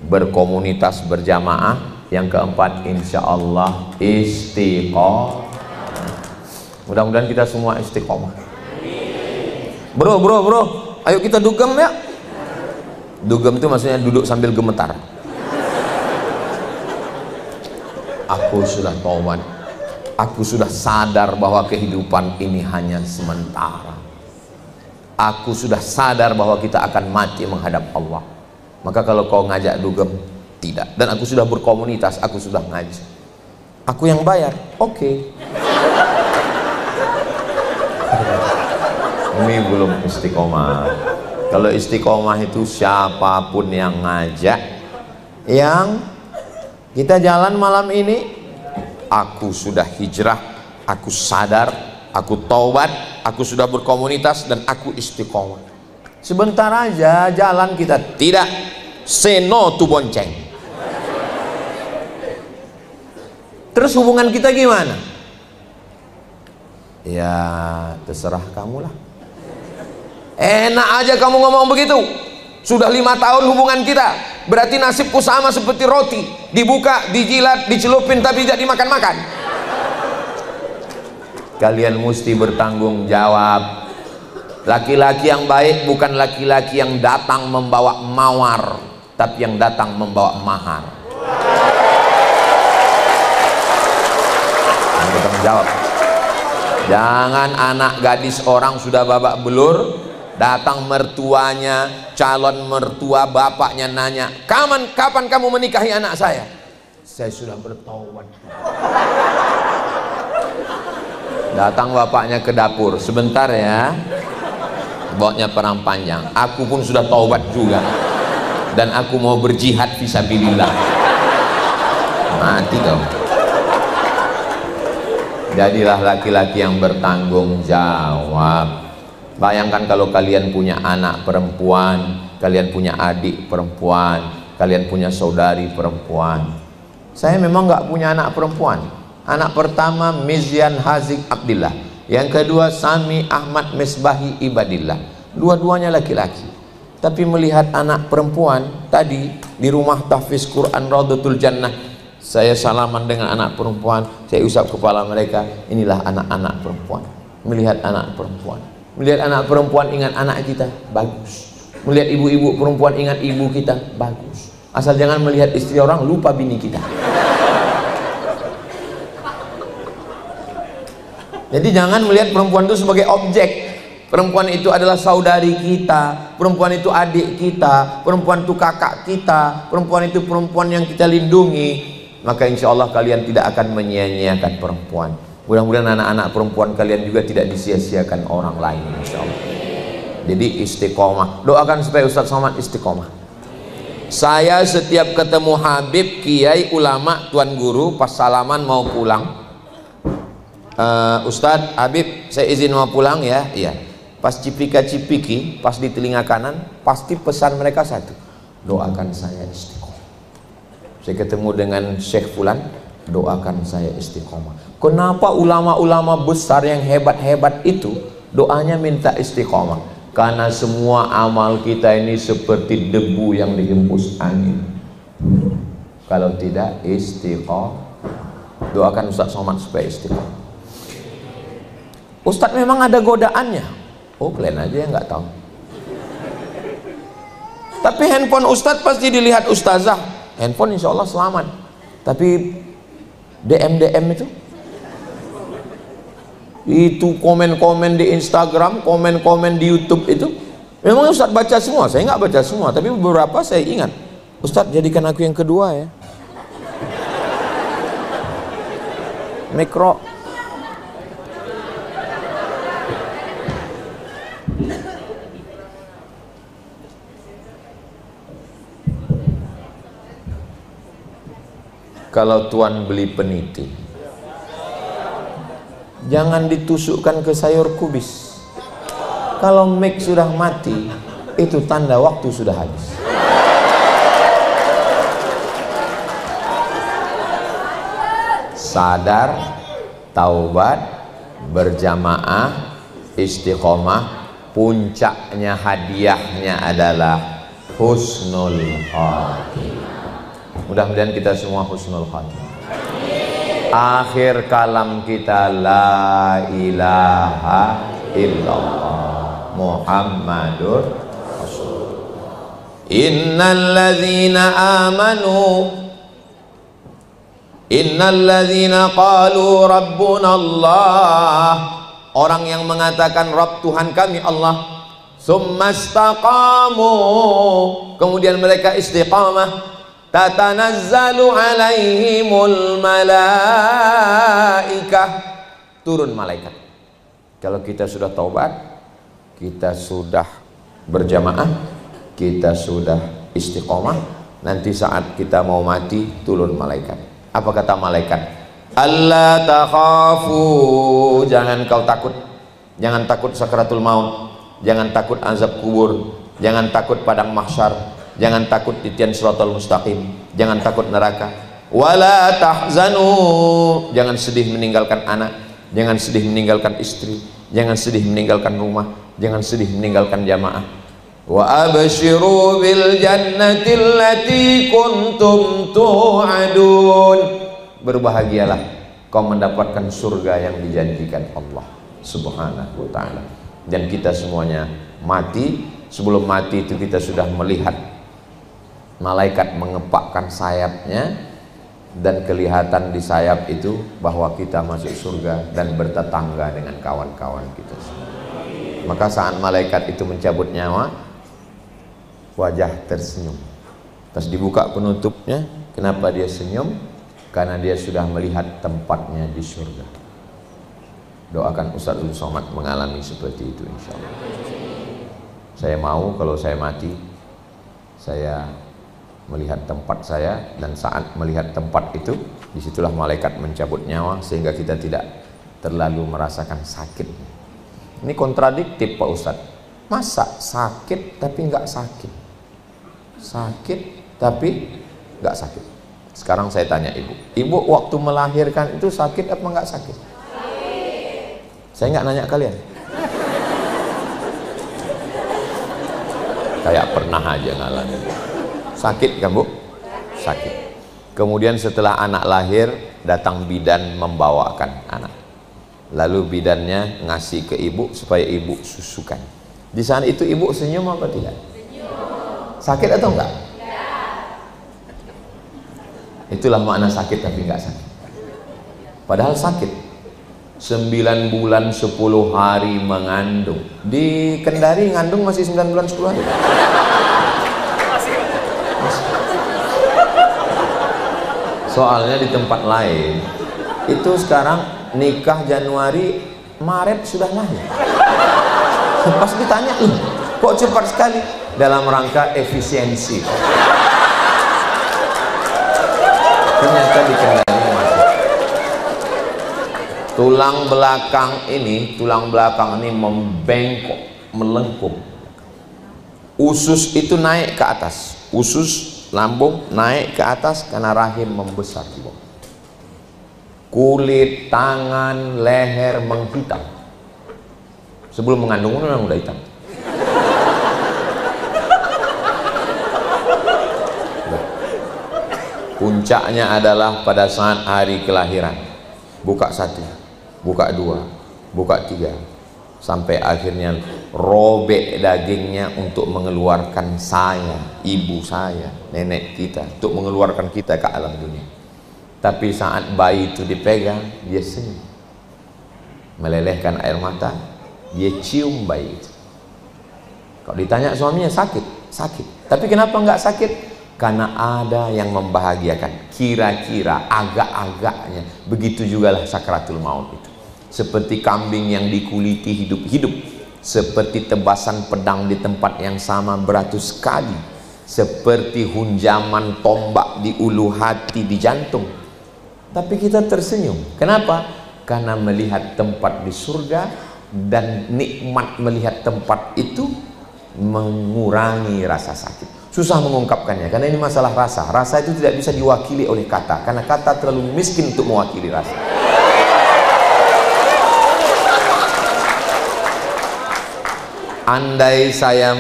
berkomunitas berjamaah. Yang keempat, insya Allah istiqomah. Mudah-mudahan kita semua istiqomah. Bro, ayo kita dugem ya. Dugem itu maksudnya duduk sambil gemetar. Aku sudah taubat. Aku sudah sadar bahwa kehidupan ini hanya sementara. Aku sudah sadar bahwa kita akan mati menghadap Allah. Maka kalau kau ngajak dugem, tidak. Dan aku sudah berkomunitas, aku sudah ngaji. Aku yang bayar, oke. Ini belum istiqomah. Kalau istiqomah itu siapapun yang ngajak, yang kita jalan malam ini, aku sudah hijrah, aku sadar, aku taubat, aku sudah berkomunitas dan aku istiqomah. Sebentar aja jalan kita, tidak. Say no to bonceng. Terus hubungan kita gimana? Ya terserah kamu lah. Enak aja kamu ngomong begitu. Sudah 5 tahun hubungan kita, berarti nasibku sama seperti roti, dibuka, dijilat, dicelupin tapi tidak dimakan-makan. Kalian mesti bertanggung jawab. Laki-laki yang baik bukan laki-laki yang datang membawa mawar, tapi yang datang membawa mahar. Bertanggung jawab. Jangan anak gadis orang sudah babak belur, datang mertuanya, calon mertua bapaknya nanya, kapan kamu menikahi anak saya? Saya sudah bertaubat. Datang bapaknya ke dapur, sebentar ya, bawanya perang panjang. Aku pun sudah taubat juga, dan aku mau berjihad fisabilillah. Mati kau. Jadilah laki-laki yang bertanggung jawab. Bayangkan kalau kalian punya anak perempuan, kalian punya adik perempuan, kalian punya saudari perempuan. Saya memang nggak punya anak perempuan. Anak pertama Mizyan Hazik Abdillah, yang kedua Sami Ahmad Misbahi Ibadillah. Dua-duanya laki-laki. Tapi melihat anak perempuan tadi di rumah tahfiz Quran Raudhatul Jannah, saya salaman dengan anak perempuan, saya usap kepala mereka. Inilah anak-anak perempuan. Melihat anak perempuan, melihat anak perempuan, ingat anak kita bagus. Melihat ibu-ibu perempuan ingat ibu kita, bagus. Asal jangan melihat istri orang lupa bini kita. Jadi jangan melihat perempuan itu sebagai objek. Perempuan itu adalah saudari kita, perempuan itu adik kita, perempuan itu kakak kita, perempuan itu perempuan yang kita lindungi. Maka insya Allah kalian tidak akan menyia-nyiakan perempuan. Mudah-mudahan anak-anak perempuan kalian juga tidak disia-siakan orang lain, insya Allah. Jadi istiqomah. Doakan supaya Ustadz Somad istiqomah. Saya setiap ketemu Habib, kiai, ulama, tuan guru, pas salaman mau pulang, Ustadz Habib saya izin mau pulang ya. Iya. Pas cipika-cipiki, pas di telinga kanan, pasti pesan mereka satu, doakan saya istiqomah. Saya ketemu dengan Syekh Fulan, doakan saya istiqomah. Kenapa ulama-ulama besar yang hebat-hebat itu doanya minta istiqomah? Karena semua amal kita ini seperti debu yang dihembus angin. Kalau tidak istiqomah, doakan Ustadz Somad supaya istiqomah. Ustadz memang ada godaannya. Oh, kalian aja yang nggak tahu. Tapi handphone Ustadz pasti dilihat ustazah. Handphone insya Allah selamat. Tapi DM itu komen-komen di Instagram, komen-komen di YouTube itu memang Ustadz baca semua. Saya nggak baca semua, tapi beberapa saya ingat. Ustadz jadikan aku yang kedua ya. Mikro. Kalau tuan beli peniti, jangan ditusukkan ke sayur kubis. Kalau mic sudah mati, itu tanda waktu sudah habis. Sadar, taubat, berjamaah, istiqomah, puncaknya hadiahnya adalah husnul khatimah. Mudah-mudahan kita semua husnul khatimah. Akhir kalam kita la ilaha illallah Muhammadur Rasulullah. Innalladzina qalu rabbuna Allah, orang yang mengatakan Rabb Tuhan kami Allah, summastaqamu, kemudian mereka istiqamah, tatanazzalu alaihimul malaikah, turun malaikat. Kalau kita sudah taubat, kita sudah berjamaah, kita sudah istiqomah, nanti saat kita mau mati turun malaikat. Apa kata malaikat? Allah takhafu, jangan kau takut, jangan takut sakratul maut, jangan takut azab kubur, jangan takut padang mahsyar, jangan takut titian siratal mustaqim, jangan takut neraka. Wala tahzanu, jangan sedih meninggalkan anak, jangan sedih meninggalkan istri, jangan sedih meninggalkan rumah, jangan sedih meninggalkan jamaah. Wa abshiru bil jannati allati kuntum tu'adun, berbahagialah kau mendapatkan surga yang dijanjikan Allah Subhanahu wa ta'ala. Dan kita semuanya mati, sebelum mati itu kita sudah melihat malaikat mengepakkan sayapnya, dan kelihatan di sayap itu bahwa kita masuk surga dan bertetangga dengan kawan-kawan kita semua. Maka saat malaikat itu mencabut nyawa, wajah tersenyum. Pas dibuka penutupnya, kenapa dia senyum? Karena dia sudah melihat tempatnya di surga. Doakan Ustadzul Somad mengalami seperti itu insya Allah. Saya mau kalau saya mati, saya melihat tempat saya, dan saat melihat tempat itu, disitulah malaikat mencabut nyawa, sehingga kita tidak terlalu merasakan sakit. Ini kontradiktif Pak Ustadz. Masa sakit tapi nggak sakit, sakit tapi nggak sakit? Sekarang saya tanya ibu waktu melahirkan itu sakit apa nggak sakit? Saya nggak nanya kalian, kayak pernah aja ngalamin. Sakit kan Bu? Sakit. Kemudian setelah anak lahir, datang bidan membawakan anak. Lalu bidannya ngasih ke ibu supaya ibu susukan. Di saat itu ibu senyum apa tidak? Sakit atau enggak? Itulah makna sakit tapi enggak sakit. Padahal sakit. 9 bulan 10 hari mengandung. Di Kendari ngandung masih 9 bulan 10 hari. Soalnya di tempat lain itu sekarang nikah Januari, Maret sudah lahir. Pas ditanya, kok cepat sekali? Dalam rangka efisiensi. Ternyata di Kendari masih. Tulang belakang ini membengkok, melengkung. Usus itu naik ke atas, usus lambung naik ke atas karena rahim membesar. Kulit tangan, leher menghitam. Sebelum mengandung memang udah hitam. Puncaknya adalah pada saat hari kelahiran. Buka 1, buka 2, buka 3, sampai akhirnya robek dagingnya untuk mengeluarkan saya, ibu saya, nenek kita, untuk mengeluarkan kita ke alam dunia. Tapi saat bayi itu dipegang, dia senyum, melelehkan air mata, dia cium bayi itu. Kalau ditanya suaminya, sakit, sakit. Tapi kenapa nggak sakit? Karena ada yang membahagiakan, kira-kira, agak-agaknya. Begitu juga lah sakratul maut itu. Seperti kambing yang dikuliti hidup-hidup, seperti tebasan pedang di tempat yang sama beratus kali, seperti hunjaman tombak di ulu hati, di jantung. Tapi kita tersenyum. Kenapa? Karena melihat tempat di surga, dan nikmat melihat tempat itu mengurangi rasa sakit. Susah mengungkapkannya karena ini masalah rasa. Rasa itu tidak bisa diwakili oleh kata, karena kata terlalu miskin untuk mewakili rasa. Andai saya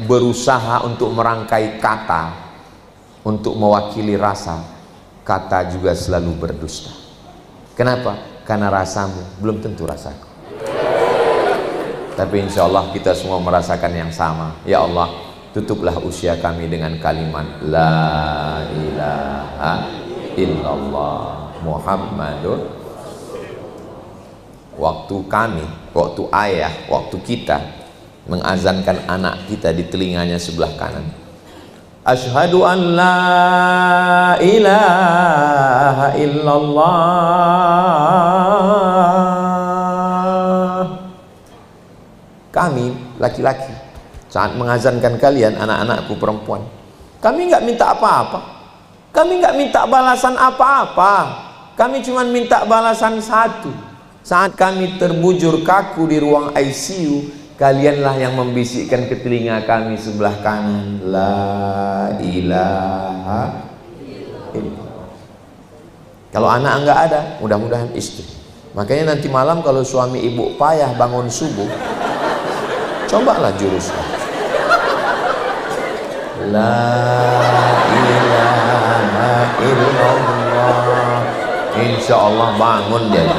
berusaha untuk merangkai kata untuk mewakili rasa, kata juga selalu berdusta. Kenapa? Karena rasamu belum tentu rasaku. Tapi insya Allah kita semua merasakan yang sama. Ya Allah, tutuplah usia kami dengan kalimat La ilaha illallah Muhammadur. Waktu kami, waktu ayah, waktu kita mengazankan anak kita di telinganya sebelah kanan, Asyhadu an la ilaha illallah. Kami laki-laki saat mengazankan kalian, anak-anakku perempuan, kami nggak minta apa-apa, kami nggak minta balasan apa-apa, kami cuma minta balasan satu. Saat kami terbujur kaku di ruang ICU, kalianlah yang membisikkan ke telinga kami sebelah kanan, La ilaha illallah. Kalau anak nggak ada, mudah-mudahan istri. Makanya nanti malam kalau suami ibu payah bangun subuh, cobalah jurusnya La ilaha illallah. Insya Allah bangun dia.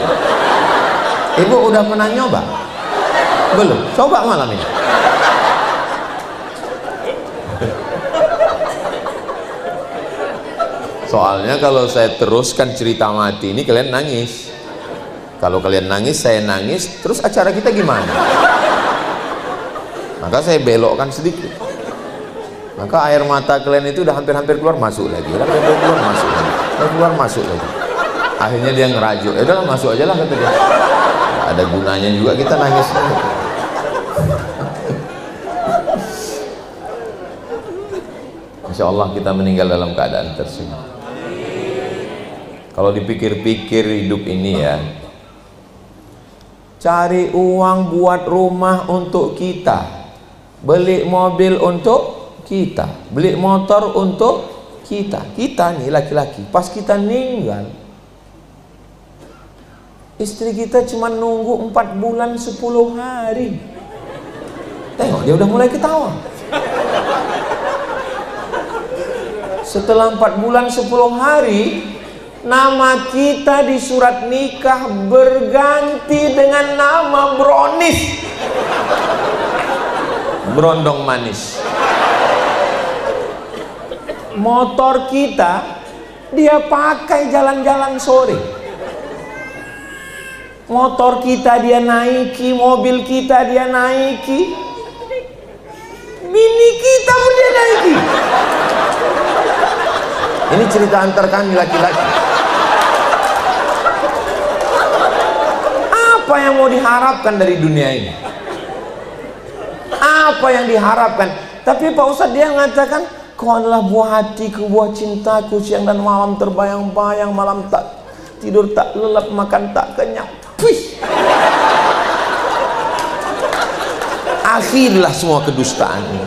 Ibu udah pernah nyoba? Belum? Coba malam ini. Soalnya kalau saya teruskan cerita mati ini, kalian nangis. Kalau kalian nangis, saya nangis, terus acara kita gimana? Maka saya belokkan sedikit. Maka air mata kalian itu udah hampir-hampir keluar masuk lagi, hampir keluar masuk lagi, keluar masuk lagi. Akhirnya dia ngerajuk, ya udahlah masuk aja lah, kata dia. Ada gunanya juga kita nangis. Insya Allah kita meninggal dalam keadaan tersenyum. Kalau dipikir-pikir hidup ini ya, cari uang buat rumah untuk kita, beli mobil untuk kita, beli motor untuk kita. Kita nih laki-laki, pas kita meninggal, istri kita cuma nunggu 4 bulan 10 hari. Tengok, dia udah mulai ketawa. Setelah 4 bulan 10 hari, nama kita di surat nikah berganti dengan nama Bronis, berondong manis. Motor kita dia pakai jalan-jalan sore. Motor kita dia naiki, mobil kita dia naiki, bini kita pun dia naiki. Ini cerita antar kami laki-laki. Apa yang mau diharapkan dari dunia ini? Apa yang diharapkan? Tapi Pak Ustadz dia mengatakan, kau adalah buah hatiku, buah cintaku, siang dan malam terbayang-bayang, malam tak tidur tak lelap, makan tak kenyang. Wih. Akhirlah semua kedustaan ini.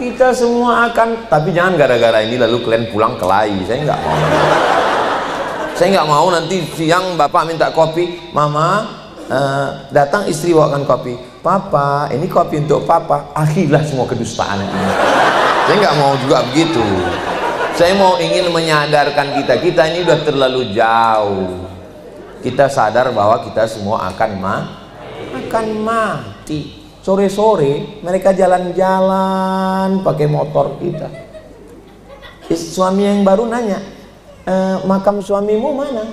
Kita semua akan, tapi jangan gara-gara ini lalu kalian pulang kelahi. Saya nggak mau. Saya nggak mau nanti siang bapak minta kopi, mama datang istri bawakan kopi, papa ini kopi untuk papa. Akhirlah semua kedustaan ini. Saya nggak mau juga begitu. Saya mau ingin menyadarkan kita ini udah terlalu jauh. Kita sadar bahwa kita semua akan mati. Sore-sore mereka jalan-jalan pakai motor kita. Suami yang baru nanya, makam suamimu mana?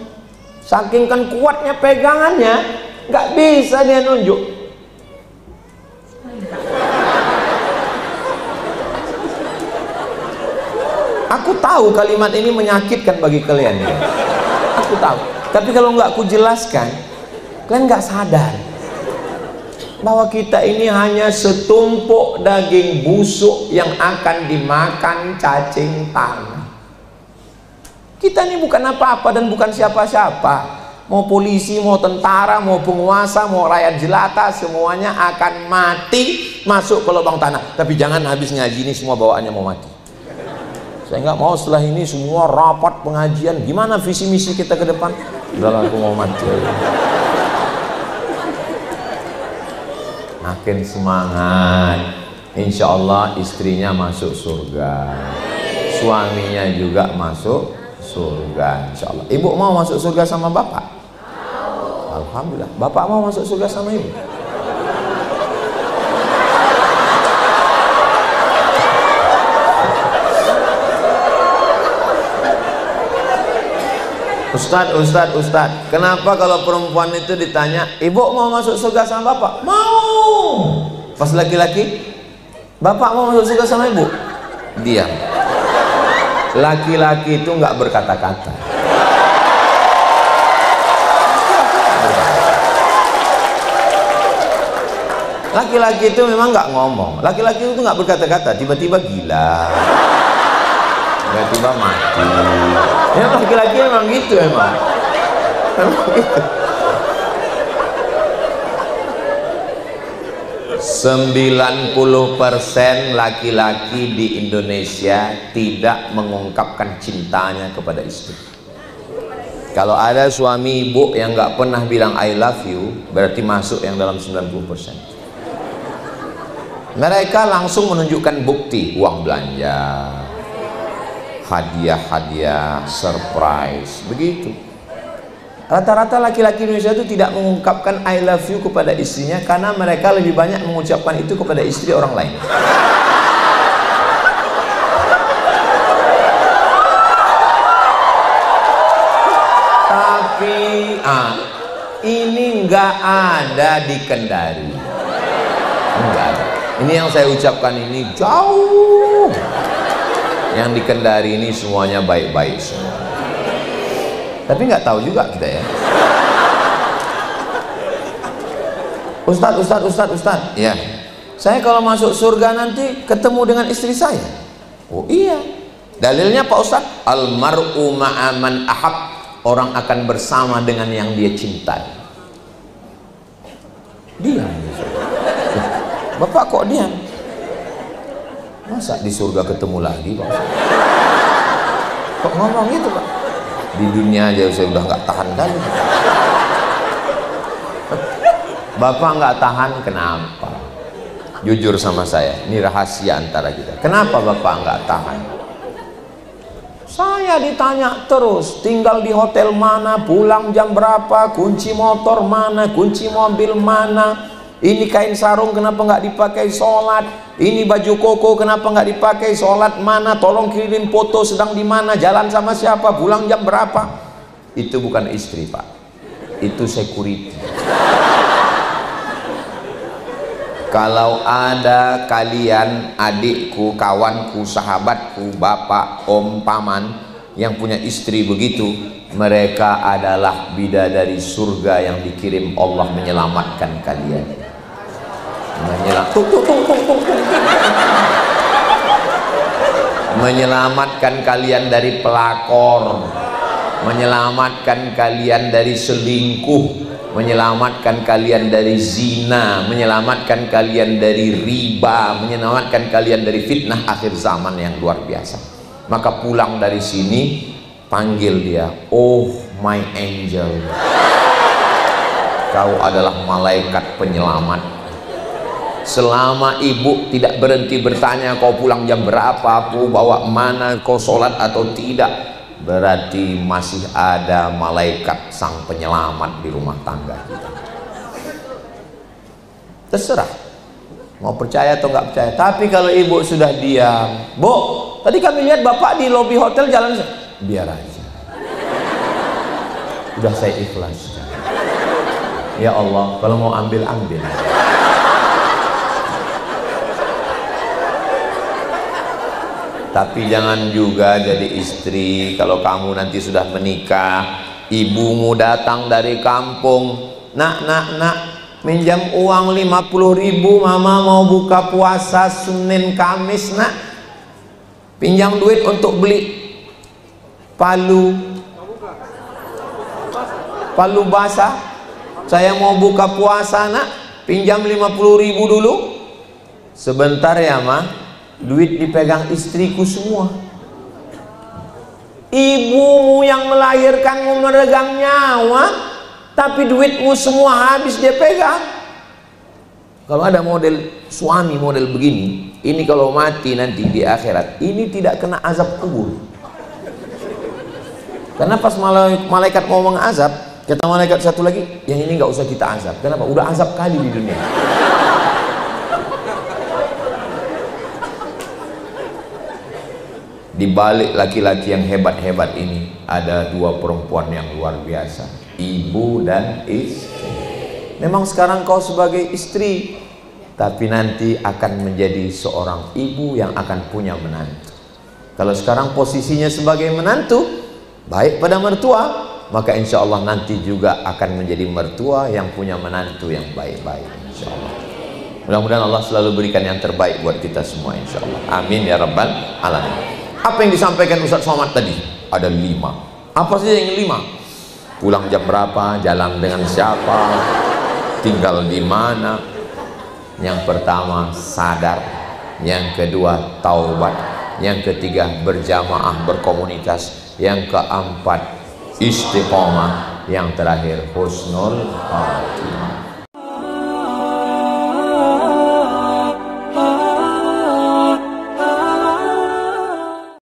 Saking kan kuatnya pegangannya, nggak bisa dia nunjuk. Aku tahu kalimat ini menyakitkan bagi kalian ya. Aku tahu. Tapi kalau nggak aku jelaskan, kalian nggak sadar bahwa kita ini hanya setumpuk daging busuk yang akan dimakan cacing tanah. Kita ini bukan apa-apa dan bukan siapa-siapa. Mau polisi, mau tentara, mau penguasa, mau rakyat jelata, semuanya akan mati masuk ke lubang tanah. Tapi jangan habis ngaji ini semua bawaannya mau mati. Saya nggak mau setelah ini semua rapat pengajian. Gimana visi misi kita ke depan? Udah aku mau mati. Makin semangat, insya Allah istrinya masuk surga, suaminya juga masuk surga, insya Allah. Ibu mau masuk surga sama bapak? Alhamdulillah. Bapak mau masuk surga sama ibu? Ustadz, kenapa kalau perempuan itu ditanya, ibu mau masuk surga sama bapak? Mau. Pas laki-laki, bapak mau masuk surga sama ibu? Diam. Laki-laki itu nggak berkata-kata. Laki-laki itu memang nggak ngomong. Laki-laki itu nggak berkata-kata. Tiba-tiba gila. Tiba-tiba mati. Ya laki-laki emang gitu emang gitu. 90% laki-laki di Indonesia tidak mengungkapkan cintanya kepada istri. Kalau ada suami ibu yang nggak pernah bilang I love you, berarti masuk yang dalam 90%. Mereka langsung menunjukkan bukti, uang belanja, hadiah-hadiah, surprise, begitu. Rata-rata laki-laki Indonesia itu tidak mengungkapkan I love you kepada istrinya karena mereka lebih banyak mengucapkan itu kepada istri orang lain. Tapi ini nggak ada di Kendari, nggak ada. Ini yang saya ucapkan ini jauh. Yang di Kendari ini semuanya baik-baik semua. Tapi nggak tahu juga kita ya. Ustadz. Ya. Saya kalau masuk surga nanti ketemu dengan istri saya. Oh iya. Dalilnya Pak Ustadz, almar'u ma'aman ahab. Orang akan bersama dengan yang dia cintai. Diam. Bapak kok diam? Masa di surga ketemu lagi Pak? Kok ngomong gitu Pak? Di dunia aja saya udah nggak tahan kali. Bapak nggak tahan kenapa? Jujur sama saya, ini rahasia antara kita. Kenapa Bapak nggak tahan? Saya ditanya terus, tinggal di hotel mana, pulang jam berapa, kunci motor mana, kunci mobil mana, Ini kain sarung kenapa nggak dipakai sholat? Ini baju koko kenapa nggak dipakai sholat? Mana? Tolong kirim foto sedang di mana? Jalan sama siapa? Pulang jam berapa? Itu bukan istri, Pak. Itu security. Kalau ada kalian, adikku, kawanku, sahabatku, bapak, om, paman yang punya istri begitu, mereka adalah bidadari surga yang dikirim Allah menyelamatkan kalian. Menyelamatkan kalian dari pelakor, menyelamatkan kalian dari selingkuh, menyelamatkan kalian dari zina, menyelamatkan kalian dari riba, menyelamatkan kalian dari fitnah akhir zaman yang luar biasa. Maka pulang dari sini, panggil dia, oh my angel, kau adalah malaikat penyelamat. Selama ibu tidak berhenti bertanya kau pulang jam berapa, aku bawa mana, kau sholat atau tidak, berarti masih ada malaikat sang penyelamat di rumah tangga kita. Terserah mau percaya atau nggak percaya. Tapi kalau ibu sudah diam, Bu, tadi kami lihat bapak di lobi hotel jalan, biar aja, udah saya ikhlaskan. Ya Allah, kalau mau ambil, ambil. Tapi jangan juga jadi istri kalau kamu nanti sudah menikah, ibumu datang dari kampung, nak, minjam uang 50.000, mama mau buka puasa Senin Kamis, nak. Pinjam duit untuk beli palu basah, saya mau buka puasa, nak. Pinjam 50.000 dulu. Sebentar ya, Ma. Duit dipegang istriku semua. Ibumu yang melahirkanmu meregang nyawa, tapi duitmu semua habis dia pegang. Kalau ada model suami model begini, ini kalau mati nanti di akhirat, ini tidak kena azab kubur. Karena pas malaikat mau mengazab, kata malaikat satu lagi, yang ini nggak usah kita azab. Kenapa? Udah azab kali di dunia. Di balik laki-laki yang hebat-hebat ini ada dua perempuan yang luar biasa, ibu dan istri. Memang sekarang kau sebagai istri, tapi nanti akan menjadi seorang ibu yang akan punya menantu. Kalau sekarang posisinya sebagai menantu, baik pada mertua, maka insya Allah nanti juga akan menjadi mertua yang punya menantu yang baik-baik, insya Allah. Mudah-mudahan Allah selalu berikan yang terbaik buat kita semua, insya Allah. Amin ya rabbal alamin. Apa yang disampaikan Ustaz Somad tadi? Ada 5. Apa sih yang 5? Pulang jam berapa, jalan dengan siapa, tinggal di mana. Yang pertama sadar, yang kedua taubat, yang ketiga berjamaah berkomunitas, yang keempat istiqomah, yang terakhir husnul khatimah.